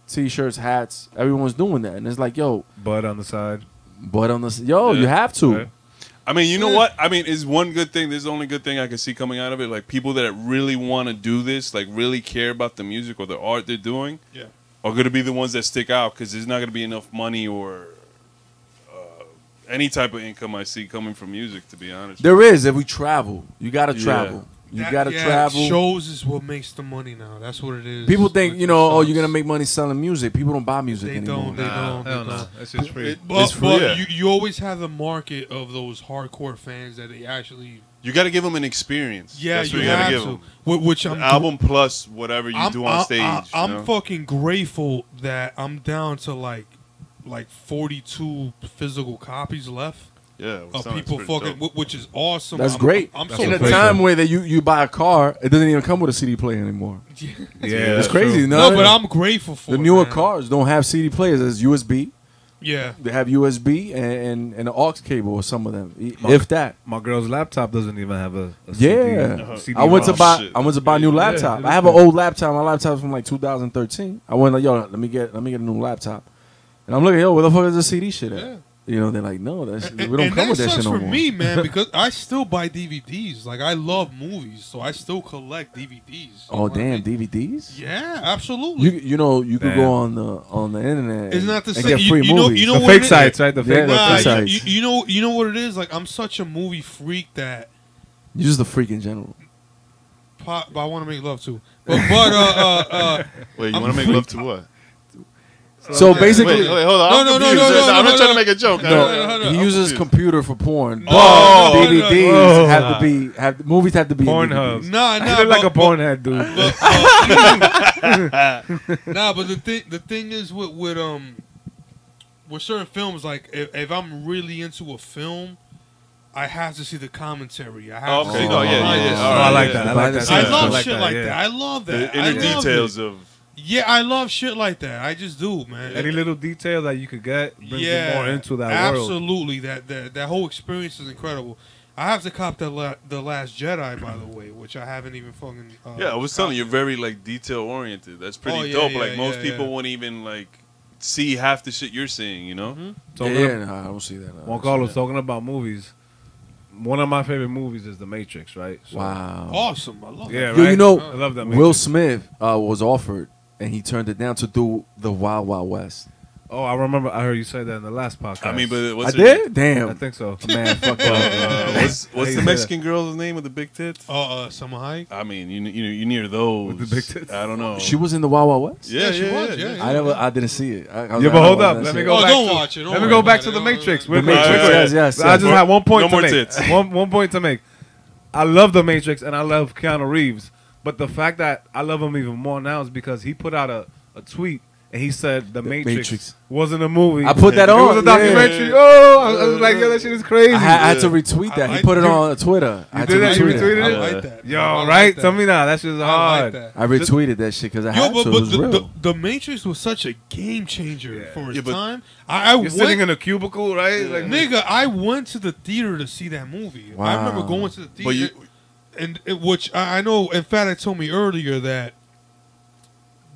t-shirts, hats. Everyone's doing that, and it's like, yo, Bud on the side. but on this, yo, you have to. Right. I mean, you know what? I mean, is one good thing. This is the only good thing I can see coming out of it. Like people that really want to do this, like really care about the music or the art they're doing, Yeah. are going to be the ones that stick out because there's not going to be enough money or any type of income I see coming from music. To be honest, There is if we travel. You gotta Yeah. travel. You That- gotta yeah, travel. Shows is what makes the money now. That's what it is. People think, Like you know, the oh, you're songs. gonna make money selling music. People don't buy music They anymore. don't. They don't. Hell They no. don't. That's just free. But, It's free, yeah. you always have the market of those hardcore fans that they actually. you got to give them an experience. Yeah, That's you what you got have to give to. them. Which The I'm album plus whatever you do on stage. I'm you know? fucking grateful that I'm down to like 42 physical copies left yeah, of sounds people pretty fucking, dope. which is awesome. That's I'm, great. I'm That's so In a amazing. time where that you buy a car, it doesn't even come with a CD player anymore. Yeah, It's that's crazy. true. No, No, but I'm grateful for the it, newer man. cars don't have CD players. It's USB. Yeah. They have USB and an aux cable or some of them, if that. My girl's laptop doesn't even have a Yeah, CD I went to ROM. buy. Shit. I went to buy a new laptop. it I is have an good. old laptop. My laptop's from like 2013. I went like, yo, let me get a new laptop. And I'm looking, yo, where the fuck is the CD shit at? Yeah. You know, they're like, no, that's, we don't and come with that shit no for more. me, man, because I still buy DVDs. Like, I love movies, so I still collect DVDs. Oh damn, DVDs? Yeah, absolutely. You know you could go on the internet. It's not the and same. get free You know, movies. you know The what fake it is? sites, right? The fake Yeah, Nah, sites. you know what it is? Like, I'm such a movie freak that. You're just a freak in general. But I want to make love too. But Wait, you want to make love to what? So basically, Wait, hold on. No, I'm no, confused. no, I'm no, not trying no. to make a joke. no, he I'm uses confused. computer for porn. No, DVDs no. have to be movies have to be in Pornhub. DVDs. nah, You look like a pornhead, dude. Nah, but the thing is with certain films, like if I'm really into a film, I have to see the commentary. I have to Okay, see no, the yeah, behind yeah. the All Oh, right, I like yeah. that. I like that. scenes. I Yeah. love like shit that, like yeah. that. I love that. The inner I love details it. of. Yeah, I love shit like that. I just do, man. Any little detail that you could get brings you more into that world. absolutely. That whole experience is incredible. I have to cop the Last Jedi, by the way, which I haven't even fucking. Yeah, I was telling you, you're very like detail oriented. That's pretty Oh, yeah, dope. yeah, Like most yeah, people yeah. won't even like see half the shit you're seeing. You know? Yeah, no, I don't see that. Juan Carlos talking about movies. One of my favorite movies is The Matrix, right? So, Wow. Awesome. I love Yeah, that. Yo, right? you know, I love that. Will Matrix. Smith was offered, and he turned it down to do the Wild Wild West. Oh, I remember. I heard you say that in the last podcast. I mean, but I what's her did? name? Damn. I think so. Man, fuck Uh, that. what's How you the say Mexican girl's name with the big tits? Summer Hayek. I mean, you near those. With the big tits? I don't know. She was in the Wild Wild West? Yeah, she yeah, was, yeah. I didn't see it. I was Yeah, like, but hold I up. don't Let me see go Oh, back. don't to, watch it. Don't let me worry go about back it. to The Don't- Matrix. don't- Real The quick, Matrix, real quick. yes. I just have one point No to more make. tits. One point to make. I love The Matrix and I love Keanu Reeves, but the fact that I love him even more now is because he put out a tweet and he said The Matrix, Matrix. wasn't a movie. I put that It on. was a documentary. Yeah. Oh, I was like, yo, that shit is crazy. I had to retweet that. I He like put it that. on Twitter. I had did to that? You retweet retweeted I it? like that. Yo, I like right? that. Tell me now. That shit's I hard. like that. I retweeted that shit because I Yo, had to. It was real. the Matrix was such a game changer for its Yeah, but- time. I You're went, sitting in a cubicle, right? Like, nigga, I went to the theater to see that movie. I remember Wow. going to the But theater, which I know. In fact, I told me earlier that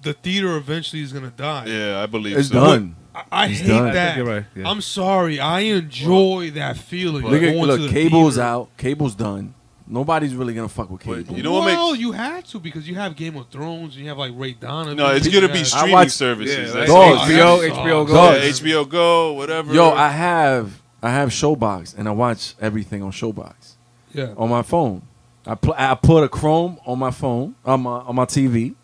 the theater eventually is gonna die. Yeah, I believe It's so. done. I It's hate done. I that. think you're right. Yeah. I'm sorry. I enjoy that feeling. Look, going to look, the cable's theater. out. Cable's done. Nobody's really gonna fuck with But cable. you know what makes- Well, you had to because you have Game of Thrones and you have like Ray Donovan. No, it's you gonna be have- streaming watch- services. Yeah, That's like Dogs. HBO, Dogs. HBO Go. Dogs. Yeah, HBO Go, whatever. Yo, I have Showbox and I watch everything on Showbox Yeah. on my phone. I put a Chrome on my phone on my TV,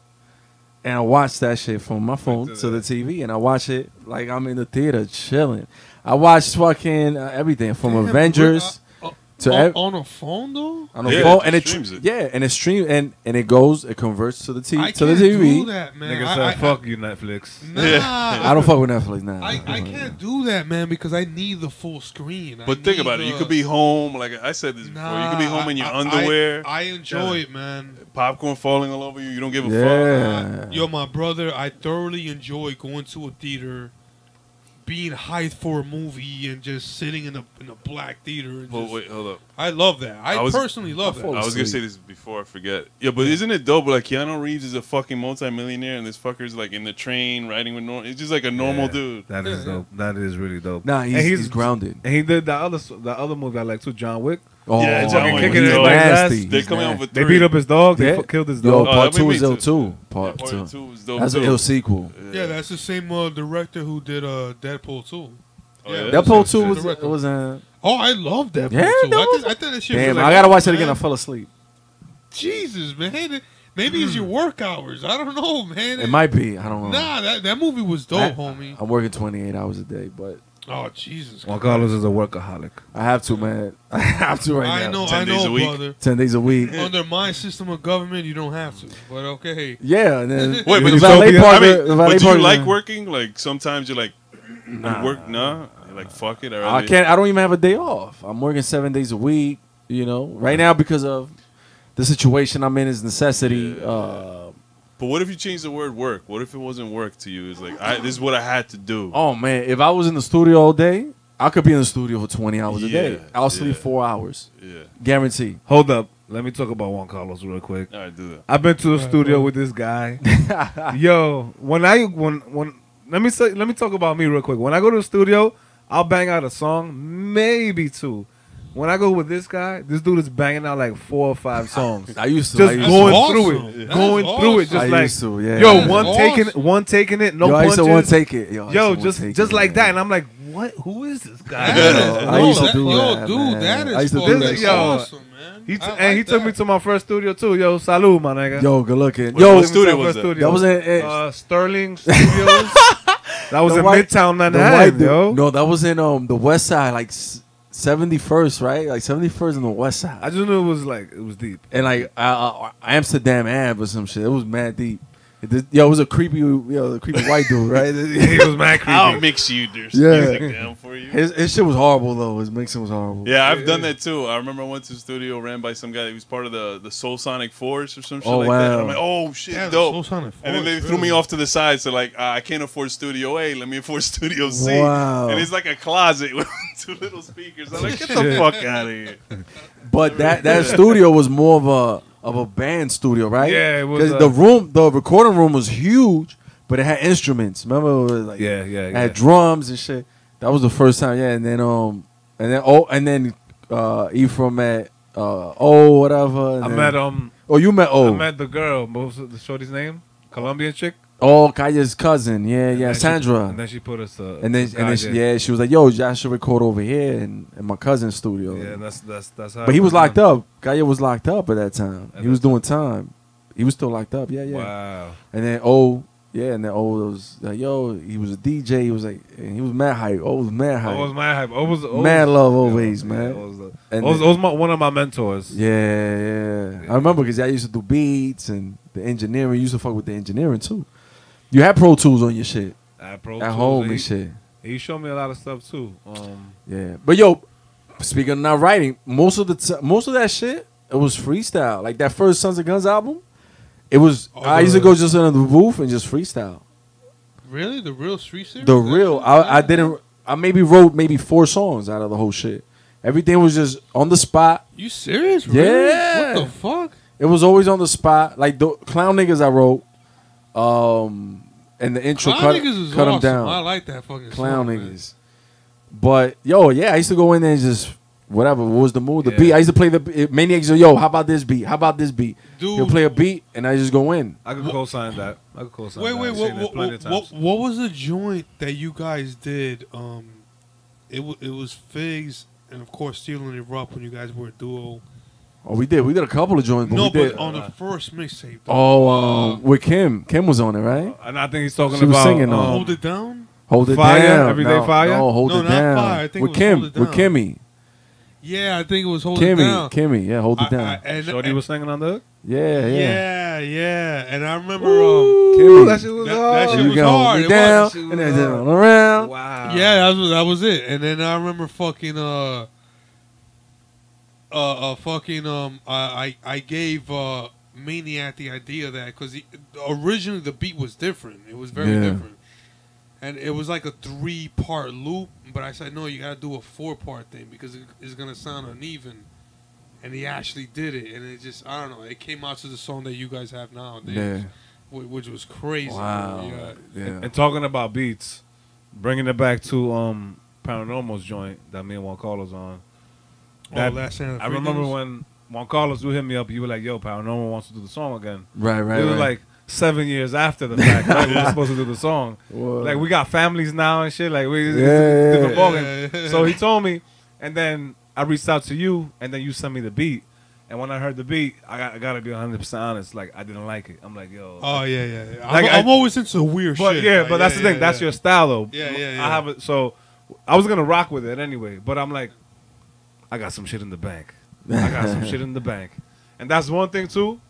and I watch that shit from my phone to the TV, and I watch it like I'm in the theater chilling. I watch fucking everything from Damn, Avengers to on a phone though. on a Yeah, phone, it and streams it. yeah, and it stream and it goes, it converts to the I TV can't to the TV. do that, man. Nigga I- said, I- fuck you, Netflix. Nah, I don't fuck with Netflix now. I can't do that, man, because I need the full screen. But think about it. You could be home, like I said this before. You could be home in your underwear, I enjoy it, man. popcorn falling all over you. You don't give a Yeah. Yo, my brother, I thoroughly enjoy going to a theater, being hyped for a movie, and just sitting in a black theater. And fuck. But just- wait, hold up. I love that. I was- personally love I that. fall I was gonna say asleep. this before I forget. Yeah, but isn't it dope? Like Keanu Reeves is a fucking multimillionaire, and this fucker's like in the train riding with normal. It's just like a normal dude. That is dope. That is really dope. Nah, And he's grounded. And he did the other movie I like too, John Wick. Oh, Yeah, John Wick kicking was dope. everybody's ass. nasty. They're He's coming out nasty. with They 3. beat up his dog. Yeah. They killed his Yo, dog. Oh, part that 2 made is me ill too. too. Yeah, Part part 2. 2 was dope. That's an too. ill sequel. Yeah, that's the same director who did Deadpool 2. Oh, yeah, That that's part some 2 shit. was Oh, I love Deadpool Yeah, 2. that was- I thought that shit damn. was I gotta watch it man. again. I fell asleep. Jesus, man. Maybe it's your work hours. I don't know, man. It might be. I don't know. Nah, that movie was dope, homie. I'm working 28 hours a day, but Oh, Jesus. Juan Carlos is a workaholic. I have to, man. I have to right I now. know, 10 days a week. brother. 10 days a week. Under my system of government, you don't have to. But okay. Yeah, and then Wait, but the you valet I park. mean, the valet but do park you is like in- working? Like sometimes you're like, Nah. you work? Nah, you're like fuck it. I can't. I don't even have a day off. I'm working 7 days a week. You know, right now because of the situation I'm in is necessity. But what if you change the word work? What if it wasn't work to you? It's like this is what I had to do. Oh man, if I was in the studio all day, I could be in the studio for 20 hours a day. Yeah, I'll sleep yeah. 4 hours, Yeah. guarantee. Hold up. Let me talk about Juan Carlos real quick. All right, do that. I've been to the studio with this guy. Yo, when let me talk about me real quick. When I go to the studio, I'll bang out a song, maybe 2. When I go with this guy, this dude is banging out like 4 or 5 songs. I used to. Just going awesome. through it. That's Going through it. Just I like, used to, yeah. yo, That's one taking it, no Yo, I used punches. to one take it. Yo, I Yo, used to one take just it, like man. that. And I'm like, what? Who is this guy? I used to do that, dude, man. that I is used to do fucking that. Yo, awesome, man. He took me to my first studio too. Yo, salud, my nigga. Yo, good looking. Yo, Yo, what studio was that? that was in Sterling Studios. That was the in white- Midtown the Manhattan, white dude. yo. No, that was in the West Side, like 71st, right? Like 71st in the West Side. I just knew it was deep. And like Amsterdam Ave or some shit. It was mad deep. It was a creepy white dude, right? He was mad creepy. I'll mix you there's Yeah. music down for you. His shit was horrible though. His mixing was horrible. Yeah, I've done that too. I remember I went to the studio ran by some guy that was part of the Soul Sonic Force or some shit Oh, like that. wow. And I'm like, oh shit, Yeah, the dope. Soul Sonic And then they Force, threw me really. off to the side, so like I can't afford Studio A, let me afford Studio C. Wow. And it's like a closet with 2 little speakers. I'm like, get the fuck out of here. But that studio was more of a band studio, right? Yeah, it was, because the recording room was huge, but it had instruments. Remember, it was like Yeah. it had drums and shit. That was the first time, yeah. And then Ephraim met whatever. And I then, met you met I met the girl. What was the shorty's name? Colombian chick. Kaya's cousin, yeah, Sandra. And then she put us. And then she was like, "Yo, y'all should record over here in my cousin's studio." Yeah, that's how. But he it was went locked down. up. Kaya was locked up at that time. He was doing time. He was still locked up. Yeah. Wow. And then was like, yo, he was a DJ. He was like, and he was mad hype. Was mad hype. I was mad hype. Mad love always, man. It was one of my mentors. Yeah. I remember because I used to do beats and the engineering. You used to fuck with the engineering too. You had Pro Tools on your shit At home and shit. He showed me a lot of stuff too. Yeah, but yo, speaking of not writing, most of that shit, it was freestyle. Like that first Sons of Guns album, it was. I used to go just under the booth and just freestyle. Really, the real street series. The real. I didn't. I maybe wrote 4 songs out of the whole shit. Everything was just on the spot. You serious? Really? Yeah. What the fuck? It was always on the spot. Like the Clown Niggas I wrote. And the intro Clown cut Niggas is them awesome. down. I like that fucking Clown song, Niggas. But yo, yeah, I used to go in there and just whatever. What was the mood? The beat. I used to play the Maniacs. Yo, how about this beat? How about this beat? Dude, he'll play a beat and I just go in. I could co-sign that. Wait, what was the joint that you guys did? It was Figs and of course Steel and Erupt when you guys were a duo. Oh, we did a couple of joints. No, we did. but on the first mixtape. With Kim. Kim was on it, right? And I think he's talking She was about singing, Hold It Down. Hold It Fire? Down. Everyday no, Fire? No, Hold No, It not Down. Fire. I think with it was Kim. Hold It Down. With Kimmy. Yeah, I think it was Hold It Down. Kimmy. Yeah, Hold It Down. Shorty was singing on the hook? Yeah. Yeah. And I remember Kimmy. That shit was that hard. shit You was can hold hard. me It down was. and then turn around. Wow. Yeah, that was it. And then I remember fucking I gave Maniac the idea of that because originally the beat was different. It was very different, and it was like a 3-part loop. But I said no, you gotta do a 4-part thing because it's gonna sound uneven. And he actually did it, and it just I don't know. It came out to the song that you guys have nowadays, which was crazy. Wow. Yeah. And talking about beats, bringing it back to Paranormal's joint that me and Juan Carlos on. That, Last Stand of the I Free remember Thinkers? when Juan Carlos would hit me up, you were like, "Yo, Paranormal wants to do the song again." Right. It was like 7 years after the fact. Right? We were supposed to do the song. Whoa. Like we got families now and shit. Like we Yeah. different ballgame. So he told me, and then I reached out to you, and then you sent me the beat. And when I heard the beat, I gotta be 100% honest. Like I didn't like it. I'm like, yo. Oh yeah. Like, I'm always into weird But shit. yeah, but that's the thing. That's your style, though. Yeah. I have it. So I was gonna rock with it anyway. But I'm like, I got some shit in the bank. And that's one thing too.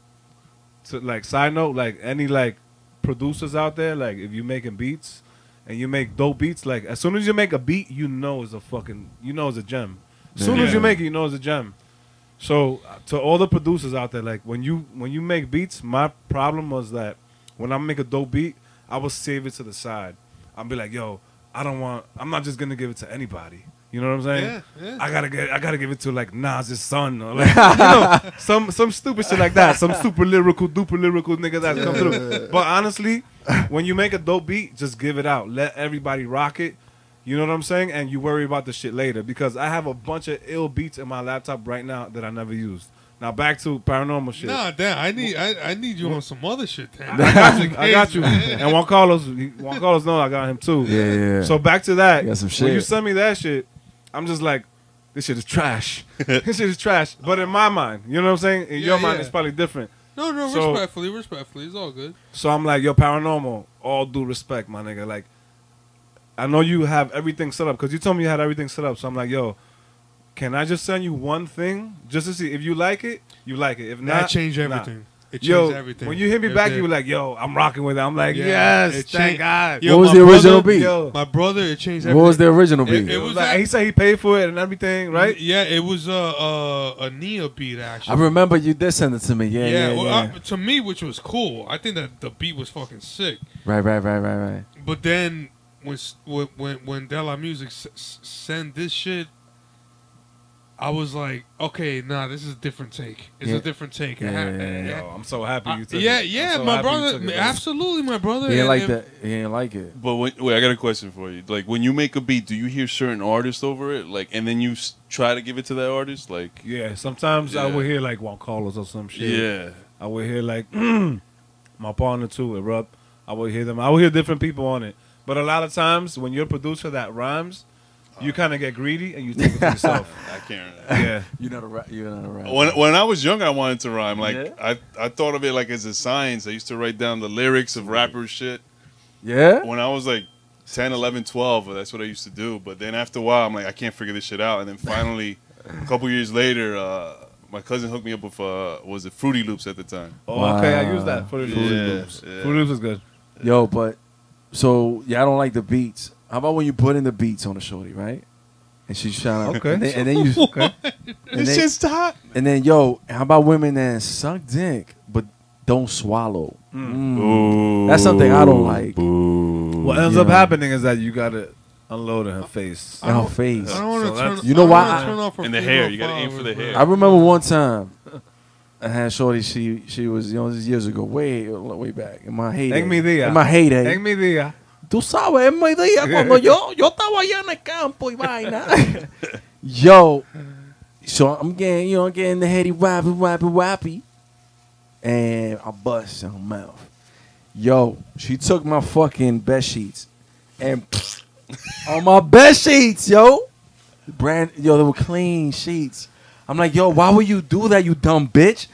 To like side note, like any like producers out there, like if you making beats and you make dope beats, like as soon as you make a beat, you know it's a gem. As soon as you make it, you know it's a gem. So to all the producers out there, like when you make beats, my problem was that when I make a dope beat, I will save it to the side. I'll be like, yo, I'm not just gonna give it to anybody. You know what I'm saying? Yeah. I gotta give it to like Nas's son or like some stupid shit like that. Some super duper lyrical nigga that come through. But honestly, when you make a dope beat, just give it out. Let everybody rock it. You know what I'm saying? And you worry about the shit later because I have a bunch of ill beats in my laptop right now that I never used. Now back to paranormal shit. Nah, damn, I need you on some other shit. Damn. I got you. And Juan Carlos knows I got him too. Yeah. So back to that. You got some shit. When you send me that shit, I'm just like, this shit is trash. This shit is trash. But in my mind, you know what I'm saying? In your mind, it's probably different. No, So- respectfully, it's all good. So I'm like, yo, paranormal, all due respect, my nigga. Like, I know you have everything set up because you told me you had everything set up. So I'm like, yo, can I just send you one thing just to see if you like it? You like it. If not, That changed nah. everything. It changed Yo, everything. when you hit me It back, did. you were like, yo, I'm rocking with it. I'm like, Yeah, yes, it thank changed- God. Yo, What was my the original brother- beat? Yo, My brother, it changed What everything. was the original beat? It was like, he said he paid for it and everything, right? Yeah, it was a Nia beat I actually. remember you did send it to me. Yeah. well, to me, which was cool. I think that the beat was fucking sick. Right. But then when Delamusic sent this shit, I was like, okay, nah, this is a different take. It's a different take. Yo, I'm so happy you took it. Yeah, I'm so my happy you brother, took it, bro. absolutely, my brother. He didn't And- like and- that. He didn't like it. But wait, I got a question for you. Like, when you make a beat, do you hear certain artists over it? Like, and then you try to give it to that artist? Like, Yeah, sometimes I Yeah. would hear like Juan Carlos or some shit. yeah. I would hear like my partner too, Erupt. I would hear them. I would hear different people on it. But a lot of times when you're a producer that rhymes, you kind of get greedy and you take it to yourself. I can't. Yeah. You're not a rapper. When I was young, I wanted to rhyme. Like, Yeah? I thought of it like as a science. I used to write down the lyrics of rappers' shit. Yeah? When I was like 10, 11, 12, that's what I used to do. But then after a while, I'm like, I can't figure this shit out. And then finally, a couple years later, my cousin hooked me up with, was it Fruity Loops at the time? Oh, okay. I use that for the Fruity Yeah, Loops. yeah. Fruity Loops is good. Yo, but so I don't like the beats. How about when you put in the beats on the shorty, right? And she's trying to Okay. and then you Okay. and then, shit's hot. and then yo, how about women that suck dick but don't swallow? That's something I don't like. What ends You up know. happening is that you got to unload in her face. In her face. I don't want to So turn. that's- You know I don't why wanna I- turn off her And the female hair, you gotta aim for the followers, hair. bro. I remember one time I had shorty. She was this is years ago, way back in my heyday. En mi día. In my heyday. En mi día. Tú sabes, en mi día cuando yo estaba allá en el campo y vaina. Yo, so I'm getting the heady wappy, and I bust in her mouth. Yo, she took my fucking bed sheets and on my bed sheets, yo, they were clean sheets. I'm like, yo, why would you do that, you dumb bitch?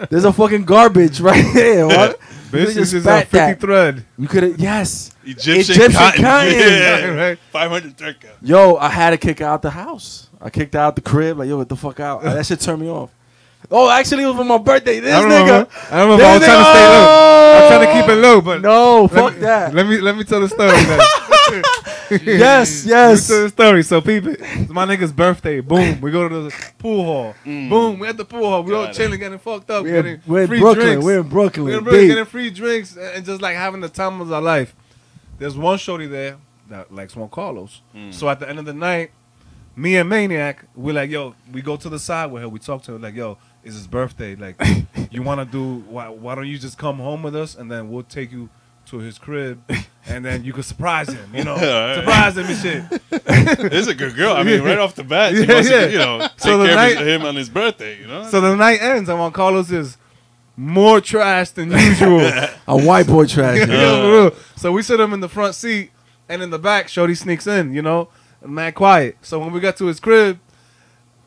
There's a fucking garbage right there. What? This just is a spat 50 that. thread. You could have, yes. Egyptian cotton. Yeah. Right. 500 thread count. Yo, I had to kick her out the house. I kicked her out the crib. Like, yo, get the fuck out. That shit turned me off. Oh, actually, it was for my birthday. This I don't nigga. remember. I don't remember. I was trying to stay low. I'm trying to keep it low, but No, let fuck me- that. Let me tell the story. Then. Yes, Let me yes. tell the story. So, peep it. It's my nigga's birthday. Boom. We go to the pool hall. Boom. We at the pool hall. We all Got it. chilling, getting fucked up, We're getting in free Brooklyn. drinks. We're in Brooklyn. We're in Brooklyn Deep. getting free drinks and just like having the time of our life. There's one shorty there that likes Juan Carlos. So at the end of the night, me and Maniac, we're like, yo, we go to the side with her. We talk to her like, yo, it's his birthday. Like, you want to do, why don't you just come home with us and then we'll take you to his crib and then you could surprise him, you know, Alright. surprise him and shit. This is a good girl. I mean, right off the bat, she Yeah, wants yeah. to, you know, take So the care night- of him on his birthday, you know? So the night ends and Juan Carlos is more trash than usual. A white boy trash. Yeah, yo. for real. So we sit him in the front seat, and in the back, Shorty sneaks in, you know, mad quiet. So when we got to his crib,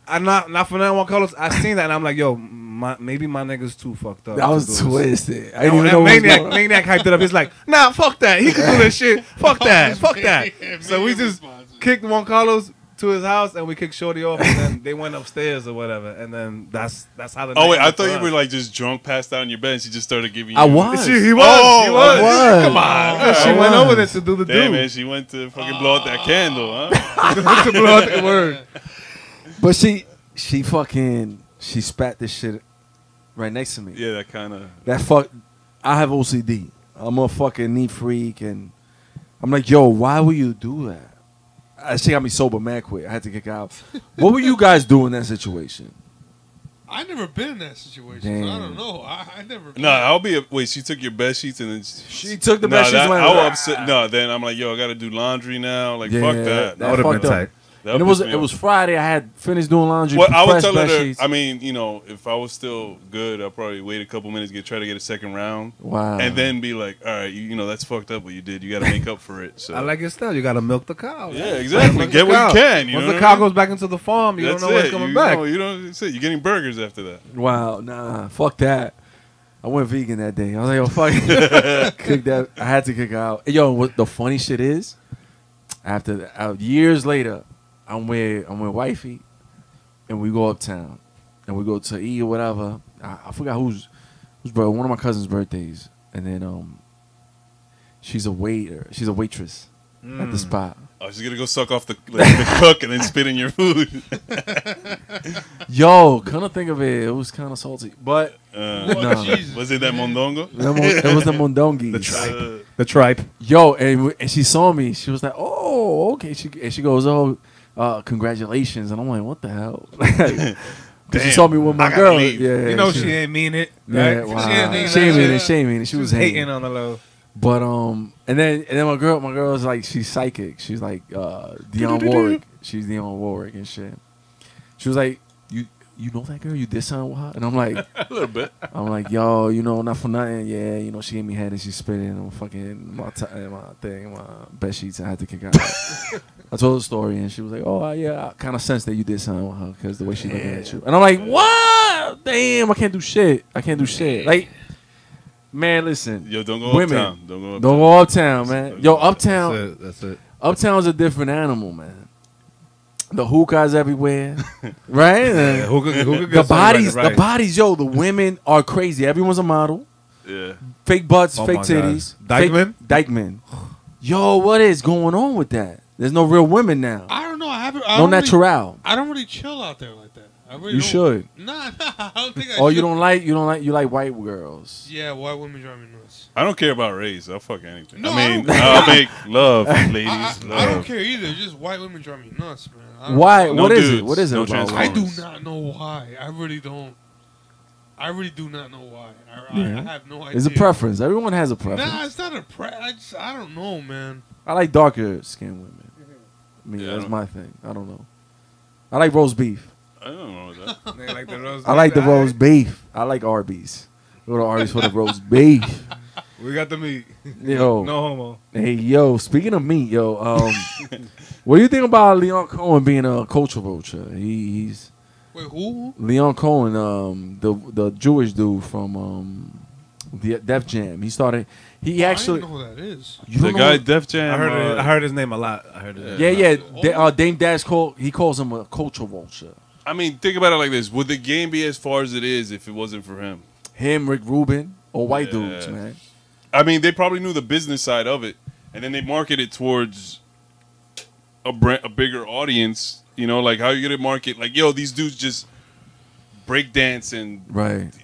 I not for nothing, Juan Carlos, I seen that, and I'm like, yo, maybe my nigga's too fucked up. That to was do this. twisted. I And, didn't even know what was Maniac, going on. Maniac hyped it up. He's like, nah, fuck that. He can do this shit. Fuck that. Fuck that. Yeah, So we Maniac just responses. kicked Juan Carlos to his house, and we kicked Shorty off, and then they went upstairs or whatever, and then that's how the. Oh, night wait, I went thought for you us. were like just drunk, passed out in your bed, and she just started giving you. I was. He was. Oh, he was. I was. Come on. She I went was. over there to do the Damn, do. man, she went to fucking blow out that candle, huh? to blow out the word. But she fucking, she spat this shit right next to me. Yeah, that kind of. That fuck, I have OCD. I'm a fucking neat freak, and I'm like, yo, why would you do that? She got me sober mad quick. I had to kick out. What would you guys do in that situation? I never been in that situation. So I don't know. I never. No, I'll be. Wait, she took your bed sheets and then she took the bed sheets. I'll upset. No, then I'm like, yo, I got to do laundry now. Like, fuck that. That would have been tight. And it was Friday. I had finished doing laundry. Well, I would tell her. I mean, you know, if I was still good, I'll probably wait a couple minutes, try to get a second round. Wow. And then be like, all right, you know, that's fucked up what you did. You got to make up for it. So I like your style. You got to milk the cow. Yeah, exactly. Get what you can. Once the cow goes back into the farm, you don't know what's coming back. You know, that's it. You're getting burgers after that. Wow. Nah. Fuck that. I went vegan that day. I was like, yo, fuck it. Kick that. I had to kick her out. Yo, what the funny shit is, years later, I'm with wifey, and we go uptown, and we go to eat or whatever. I forgot whose birthday. One of my cousin's birthdays, and then she's a waitress at the spot. Oh, she's gonna go suck off the cook and then spit in your food. Yo, kind of think of it, it was kind of salty, but was it that mondongo? It was the mondongi. The tripe. Yo, and she saw me. She was like, "Oh, okay." She goes, "Oh, congratulations!" And I'm like, "What the hell?" Because she saw me with my girl. Yeah, you know she ain't mean it. Yeah, right? wow. She ain't mean it. She was hating on the low. But and then my girl is like, she's psychic. She's like Dionne Warwick. She's Dionne Warwick and shit. She was like, you know that girl? You did something with her? And I'm like, a little bit. I'm like, yo, you know, not for nothing. Yeah, you know, she gave me head and she spit in my bed sheets. And I had to kick her out. I told her the story and she was like, oh yeah, I kind of sensed that you did something with her because the way she looking at you. And I'm like, what? Damn, I can't do shit. Like, man, listen. Yo, don't go uptown. Don't go uptown, man. Yo, uptown. That's it. Uptown's a different animal, man. The hookahs everywhere, right? Yeah, the bodies, yo. The women are crazy. Everyone's a model. Yeah. Fake butts, fake titties. Dykeman. Yo, what is going on with that? There's no real women now. I don't know. No natural. I don't really chill out there like that. You should. Nah, I don't think I Oh, should. you like white girls. Yeah, white women drive me nuts. I don't care about race. I'll fuck anything. No, I'll make love, ladies. I don't care either. Just white women drive me nuts, man. Why? What is it? What is it about? I do not know why. I really don't. I really do not know why. I have no idea. It's a preference. Everyone has a preference. Nah, it's not a preference. I don't know, man. I like darker skinned women. I mean, that's my thing. I don't know. I like roast beef. I don't know that. They like the roast I like the roast beef. I like Arby's. Go to Arby's for the roast beef. We got the meat. Yo. No homo. Hey, yo, speaking of meat, yo, what do you think about Leon Cohen being a culture vulture? He's Wait, who? Leon Cohen, the Jewish dude from the Def Jam. He started. He actually. I don't know who that is. The guy Def Jam. I heard his name a lot. Dame Dash calls him a culture vulture. I mean, think about it like this: would the game be as far as it is if it wasn't for him? Him, Rick Rubin, or white dudes, man. I mean, they probably knew the business side of it, and then they market it towards a bigger audience. You know, like how you gonna market? Like, yo, these dudes just break dance and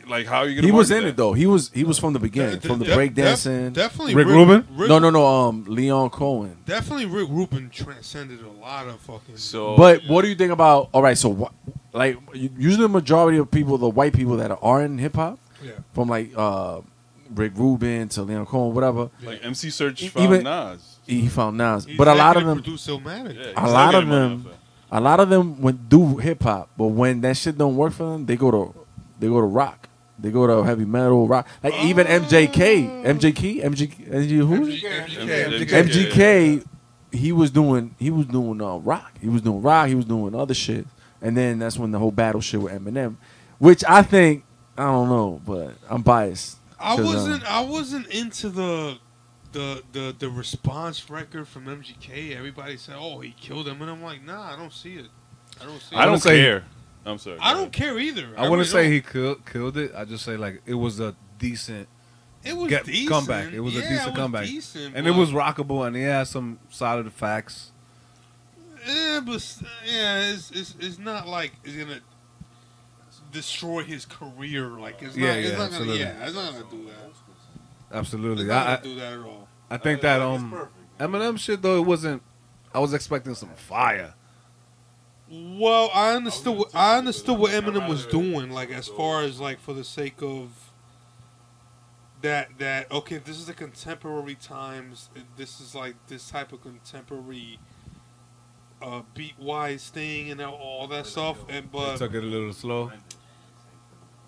like how are you gonna? He was in it though. He was from the beginning, from the break dancing. Definitely Rick Rubin. No. Leon Cohen. Definitely, Rick Rubin transcended a lot of fucking. So, but what do you think about? All right, so like usually the majority of people, the white people that are in hip hop, from like Rick Rubin to Leon Cohen, whatever. Like MC Search found Nas. He found Nas, but a lot of them. A lot of them do hip hop, but when that shit don't work for them, they go to rock. They go to heavy metal, rock. Like even MGK. He was doing rock. He was doing rock. He was doing other shit, and then that's when the whole battle shit with Eminem, which I think I don't know, but I'm biased. I wasn't into the response record from MGK. Everybody said, "Oh, he killed him," and I'm like, "Nah, I don't see it. I don't care. I'm sorry. I don't care either. I wouldn't say he killed it. I just say like it was a decent. It was decent comeback. It was a decent comeback, and it was rockable, and he had some solid facts. Yeah, but it's not like it's gonna destroy his career. Like it's not gonna do that. Absolutely, I do that at all. I think that Eminem shit though it wasn't. I was expecting some fire. Well, I understood what Eminem was doing, like as far as like for the sake of that okay, this is the contemporary times. This is like this type of contemporary beat wise thing and all that stuff. And but took it a little slow.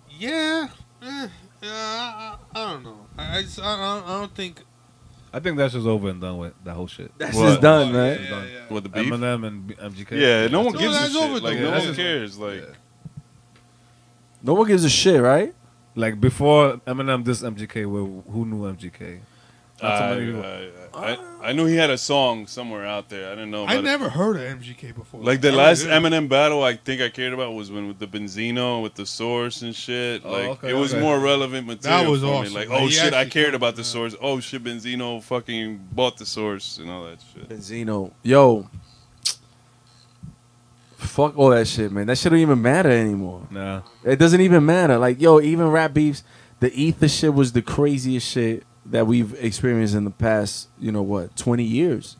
Yeah, I don't know. I don't think. I think that's just over and done with that whole shit. That's just done, man. Yeah. What, the beef? Eminem and MGK. Yeah, no one No, gives a that's shit. over, Like, though. no Yeah. one cares. Like, No one gives a shit, right? Like before Eminem dissed MGK, who knew MGK? Not too many people. I knew he had a song somewhere out there. I didn't know about I it. never heard of MGK before. Like the I last really didn't. Eminem battle, I think I cared about was when with the Benzino, with the Source and shit. Oh, Like okay, it was okay. more relevant material. That was for awesome. Me. Like, Like, oh he shit, I actually cared could- about the Source. Oh shit, Benzino fucking bought the Source and all that shit. Benzino. Yo. Fuck all that shit, man. That shit don't even matter anymore. Nah. It doesn't even matter. Like, yo, even rap beefs, the ether shit was the craziest shit that we've experienced in the past, 20 years.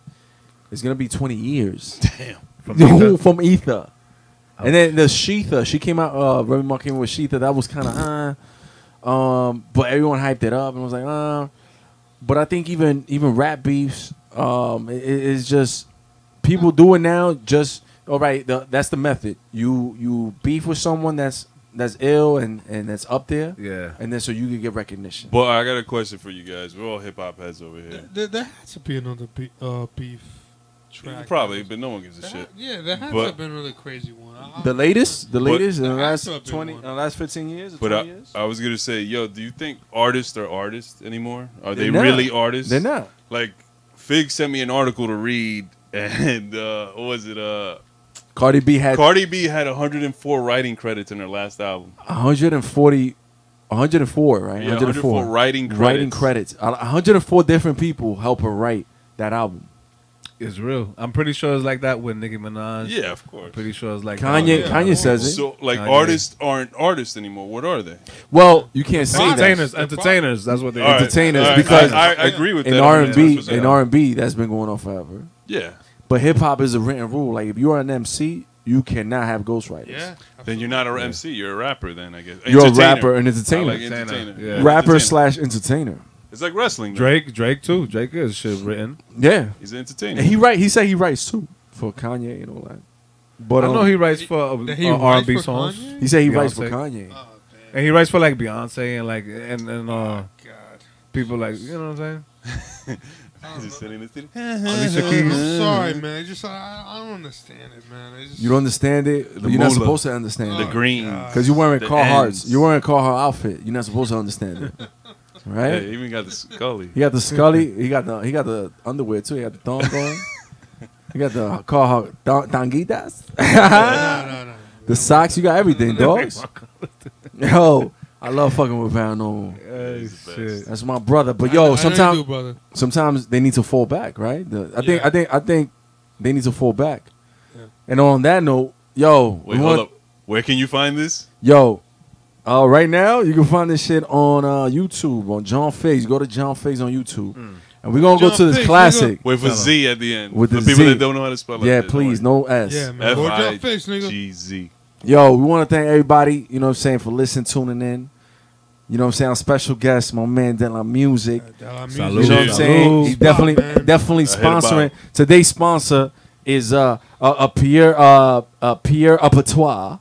It's going to be 20 years. Damn. From ether. And then the Sheetha, she came out, Remy Ma came out with Sheetha. That was kind of, but everyone hyped it up and was like, But I think even rap beefs, it's just, people do it now just, all right, that's the method. You beef with someone that's ill and that's up there. Yeah. And then so you can get recognition. But I got a question for you guys. We're all hip hop heads over here. There had to be another beef track. Probably, but no one gives a shit. Yeah, there had to But- have been another crazy one. The latest in the There last has to have been 20, one. the last 15 years, or But 20 years. I was gonna say, yo, do you think artists are artists anymore? Are they They're not. really artists? They're not. Like, Fig sent me an article to read, and what was it? Cardi B had Cardi B had 104 writing credits in her last album. 104, right? Yeah, 104 writing credits. 104 different people help her write that album. It's real. I'm pretty sure it's like that with Nicki Minaj. Yeah, of course. Pretty sure it's like Kanye that. Kanye says it. So, like, Kanye. artists aren't artists anymore. What are they? Well, you can't say that. Entertainers. That's what they All are. right, Entertainers, all right. because I agree with in that. R&B, That's what in R&B, that's been going on forever. Yeah. But hip hop is a written rule. Like if you are an MC, you cannot have ghostwriters. Yeah. Then you're not a MC. You're a rapper. Then I guess You're a Entertainer. rapper and entertainer. I like entertainer. Yeah. Rapper Entertainer. / entertainer. It's like wrestling. though. Drake too. Drake is shit written. Yeah. He's an entertainer. And he said he writes too for Kanye and all that. But I know he writes for Did he R&B write for songs, Kanye? he said he writes for Beyonce. Kanye. and he writes for like Beyonce and like and God. people like you know what I'm saying. He's just sitting in the city. Alicia I'm Keys. sorry, man. It's just I don't understand it, man. It's just, You don't understand it. The You're not moolah. supposed to understand The it. green. God. Because you're wearing The Carhartts. ends. You're wearing a Carhartt outfit. You're not supposed to understand it. Yeah, Right? he even got the Scully. He got the Scully. He got the underwear too. He got the thong going. He got the Carhartt tanguitas. No. The socks. You got everything, dogs. Yo, I love fucking with Paranormal. Hey, shit. That's my brother. But I yo, know you sometimes do, brother. sometimes they need to fall back, right? I think they need to fall back. Yeah. And on that note, yo, Wait, hold up. Where can you find this? Yo, right now you can find this shit on YouTube on John Figs. Go to John Figs on YouTube, and we're gonna go John to this Figs, classic. Wait for Z at the end. With For the people Z. that don't know how to spell it. Yeah, please, no S. Yeah, man. Go John Figs, nigga. F-I-G-Z. Yo, we want to thank everybody. You know what I'm saying for listening, tuning in. You know what I'm saying? Our special guest, my man Delamusic. Delamusic. You know what I'm Salute. saying? He's Spot, man. definitely Hit him sponsoring. up. Today's sponsor is a Pierre Apertoire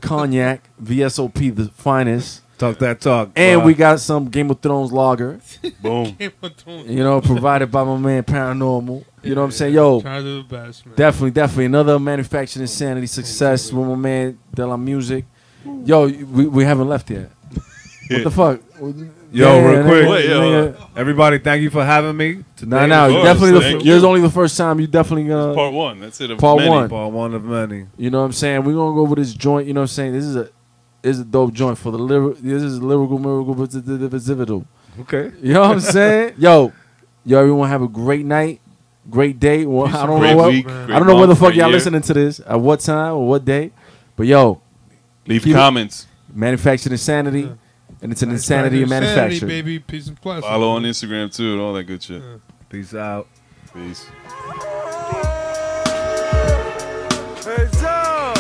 cognac VSOP, the finest. Talk that talk. And bro. we got some Game of Thrones lager, Boom. you know, provided by my man Paranormal. You know what I'm saying? Yo, Trying to do the best, man. definitely another manufacturing insanity success with my man Delamusic. Yo, we haven't left yet. What the fuck? Yo, real quick. nigga, Wait, yo. nigga. Everybody, thank you for having me. Nah, you course, definitely. thank Yours you. only the first time. You definitely gonna. Part one. That's it. Of Part many. one. Part one of many. You know what I'm saying? We're gonna go over this joint. You know what I'm saying? This is a dope joint for the this is lyrical miracle pivotal. Okay. You know what I'm saying? Yo, everyone have a great night, great day. Well, I don't Great know what week, I great don't know where the month, fuck great y'all year. listening to this at what time or what day, but yo, Leave Keep it- comments. manufactured insanity, and it's an insanity of manufacture. baby. Peace and blessings. Follow on Instagram too and all that good shit. Peace out. Peace. Heads up.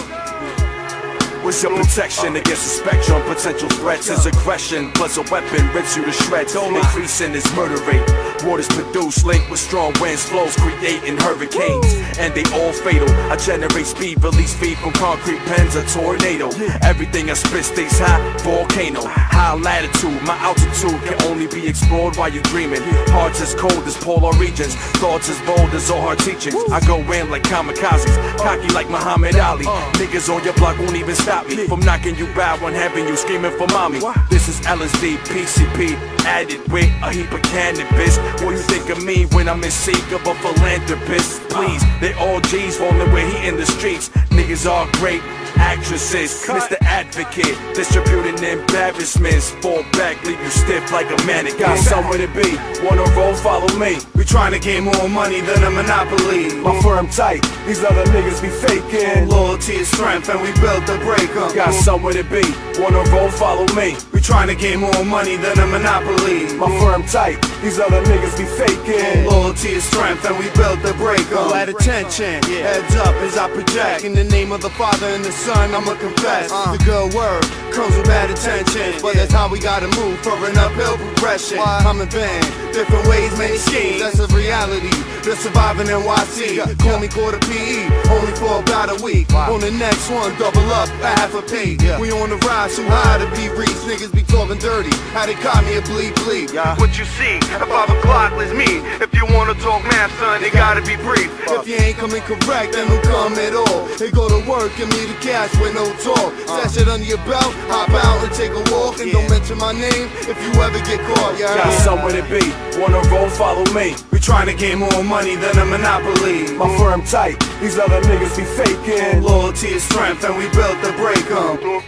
What's your protection against the spectrum? Potential threats is aggression, plus a weapon rips you to shreds. Increasing its murder rate. Waters produce linked with strong winds, flows creating hurricanes, and they all fatal. I generate speed, release feed from concrete pens, a tornado. Everything I spit stays high, volcano. High latitude, my altitude can only be explored while you're dreaming. Hearts as cold as polar regions, thoughts as bold as all hard teachings. I go in like kamikazes, cocky like Muhammad Ali. Niggas on your block won't even stop me from knocking you out when having you screaming for mommy. This is LSD, PCP, added with a heap of cannabis. What you think of me when I'm in seek of a philanthropist? Please, they all G's rolling with heat in the streets. Niggas are great actresses, Mr. Advocate, distributing embarrassments. Fall back, leave you stiff like a mannequin. Got somewhere to be, wanna roll, follow me. We trying to gain more money than a monopoly. My firm tight, these other niggas be faking. Loyalty is strength and we built to break 'em. Got somewhere to be, wanna roll, follow me. We trying to gain more money than a monopoly. My firm tight, these other niggas be faking. Loyalty is strength and we built to break 'em. At attention, heads up as I project. In the name of the Father and the Son, I'ma confess. The good word comes with bad intentions, but that's how we gotta move for an uphill progression. I'm in band, different ways, many schemes. That's a reality. They're surviving NYC. Call me quarter PE, only for about a week. On the next one, double up a half a P. We on the rise, too high to be reached. Niggas be talking dirty. How they caught me a bleep bleep. What you see at 5 o'clock is me. If you wanna talk math, son, it gotta be brief. If you ain't coming correct, then don't come at all. They go to work and me the cash with no talk. Stash it under your belt, hop out and take a walk. And don't mention my name if you ever get caught. Got somewhere to be, wanna roll, follow me. We trying to gain more money than a monopoly. My firm tight, these other niggas be faking. Loyalty is strength and we built to break 'em.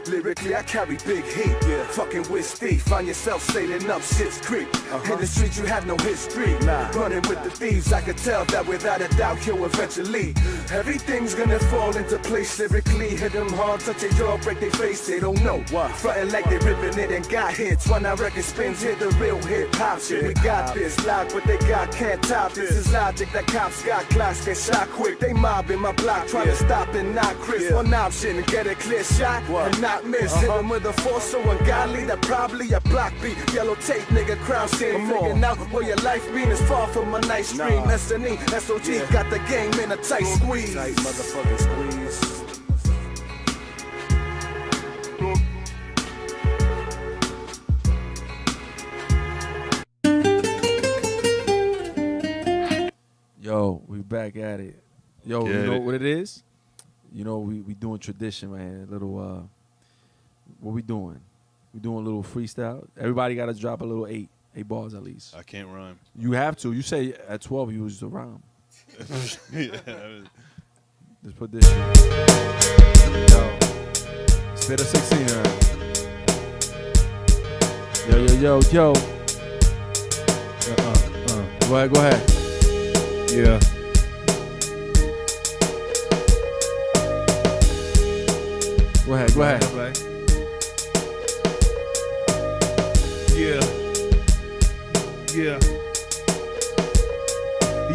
Lyrically, I carry big heat. Fucking with Steve, find yourself sailing up Shit's Creek. In the streets, you have no history. Running with the thieves, I could tell that without a doubt, you'll eventually. Everything's gonna fall into place lyrically. Hit them hard, touch their jaw, break their face. They don't know. Frontin' like they ripping it and got hits. When I record spins, hit the real hip hop shit. We got this, loud what they got, can't top. This is logic that cops got clocks, get shot quick. They mobbing my block, trying to stop and not crisp. One option, get a clear shot and not miss. Hit them with a force so ungodly that probably a block beat. Yellow tape, nigga, crown shit. Figuring out where your life mean is far from a nice stream. S&E, SOG, got the game in a tight squeeze. Tight motherfucking squeeze. Yo, we back at it. Yo, you know what it is? You know, we doing tradition, man. Little, what we doing? We doing a little freestyle. Everybody got to drop a little eight bars at least. I can't rhyme. You have to. You say at 12 you use the rhyme. Just put this shit. Yo, spit a 16 round. Yo. Go ahead. Yeah. Go ahead. Yeah.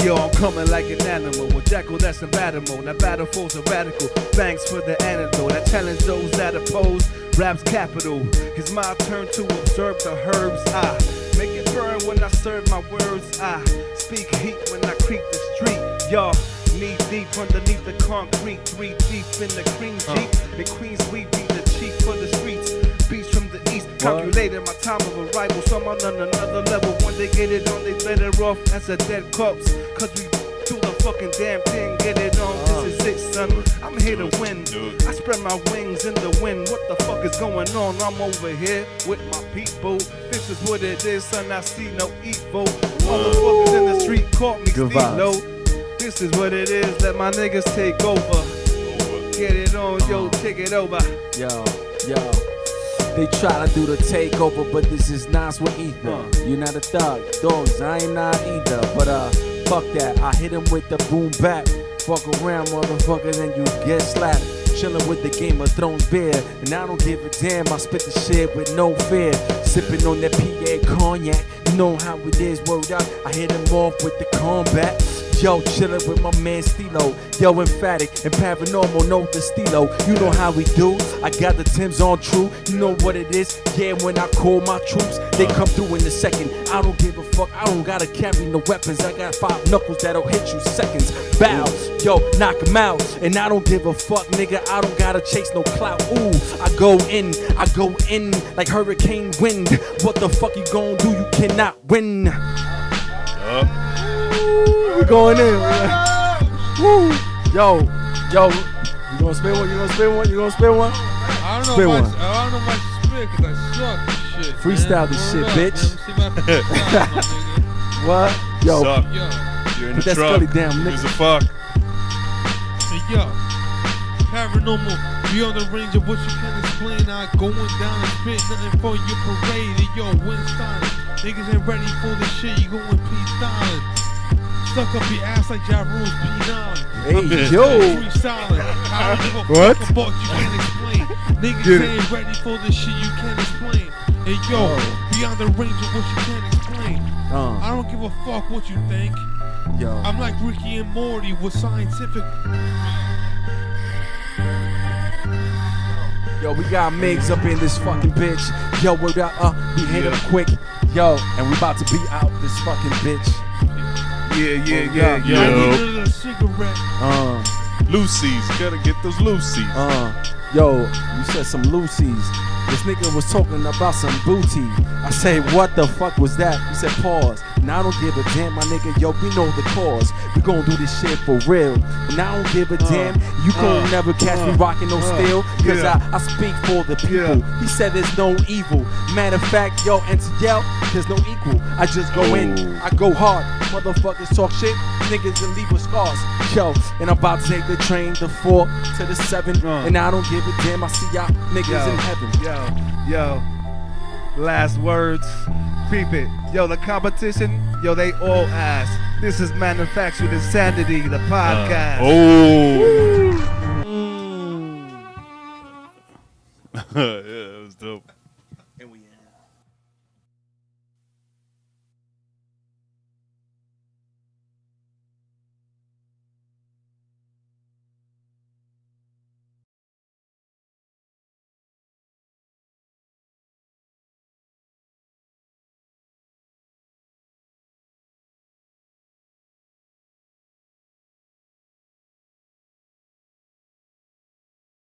Yo, I'm coming like an animal with jackal that's in battle mode. Now battle force are radical. Thanks for the antidote. I challenge those that oppose. Rap's capital. It's my turn to observe the herbs. I make it burn when I serve my words. I speak heat when I creep the street. Y'all knee deep underneath the concrete. 3 deep in the cream jeep. In Queens we be the chief for the streets. Beats from the east. Calculated my time of arrival. So I'm on another level. When they get it on, they better off as a dead corpse. Cause we do the fucking damn thing. Get it on. This is it, son. I'm here to win. I spread my wings in the wind. What the fuck is going on? I'm over here with my people. This is what it is, son. I see no evil. Motherfuckers in the street caught me low. This is what it is. Let my niggas take over. Get it on, yo. Take it over. Yo. They try to do the takeover, but this is Nas with ether. You're not a thug, dogs, I ain't not either. But fuck that, I hit him with the boom bap. Fuck around, motherfucker, then you get slapped. chilling with the Game of Thrones beer. And I don't give a damn, I spit the shit with no fear. Sipping on that PA cognac, you know how it is, word up. I hit him off with the combat. Yo, chillin' with my man Stilo. Yo, emphatic and paranormal, no the Stilo. You know how we do. I got the Timbs on true. You know what it is. Yeah, when I call my troops, they come through in a second. I don't give a fuck. I don't gotta carry no weapons. I got 5 knuckles that'll hit you seconds. Bow, yo, knock 'em out. And I don't give a fuck, nigga. I don't gotta chase no clout. Ooh, I go in like hurricane wind. What the fuck you gon' do? You cannot win. We going in. Woo. Yo, you gonna spin one? You gonna spin one? You gonna spin one? I don't know spin one. I don't know if I should spin because I suck this shit. Freestyle this shit, bitch. What? Yo, Suck. You're in put the that truck. scully down, nigga. Gives a fuck. Hey, yo, paranormal, beyond the range of what you can explain. Not going down and spit nothing for your parade. Hey, yo, Winston, niggas ain't ready for the shit. You going P-styling. Stuck up your ass like Ja Rule's P9. Hey, yo. Freestyling. I don't give a What? fuck about you can't explain. Niggas ain't ready for the shit you can't explain. Hey, yo, beyond the range of what you can't explain. I don't give a fuck what you think. Yo. I'm like Ricky and Morty with scientific. Yo, we got Migs up in this fucking bitch. Yo, we got we hit him quick. Yo, and we about to be out this fucking bitch. Yeah. I need a cigarette. Lucy's. Gotta get those Lucy's. Yo, you said some Lucy's. This nigga was talking about some booty. I say, what the fuck was that? He said, pause. Now I don't give a damn, my nigga. Yo, we know the cause. We gon' do this shit for real. And I don't give a damn. You gon' never catch me rocking no steel. Cause I speak for the people. He said there's no evil. Matter of fact, yo, and to yell, there's no equal. I just go in, I go hard. Motherfuckers talk shit, niggas and leave with scars. Yo, and I'm about to take the train, the 4 to the 7. And I don't give a damn. I see y'all niggas in heaven. Yo, last words, peep it. Yo, the competition, yo, they all ask. This is Manufactured Insanity, the podcast. Yeah.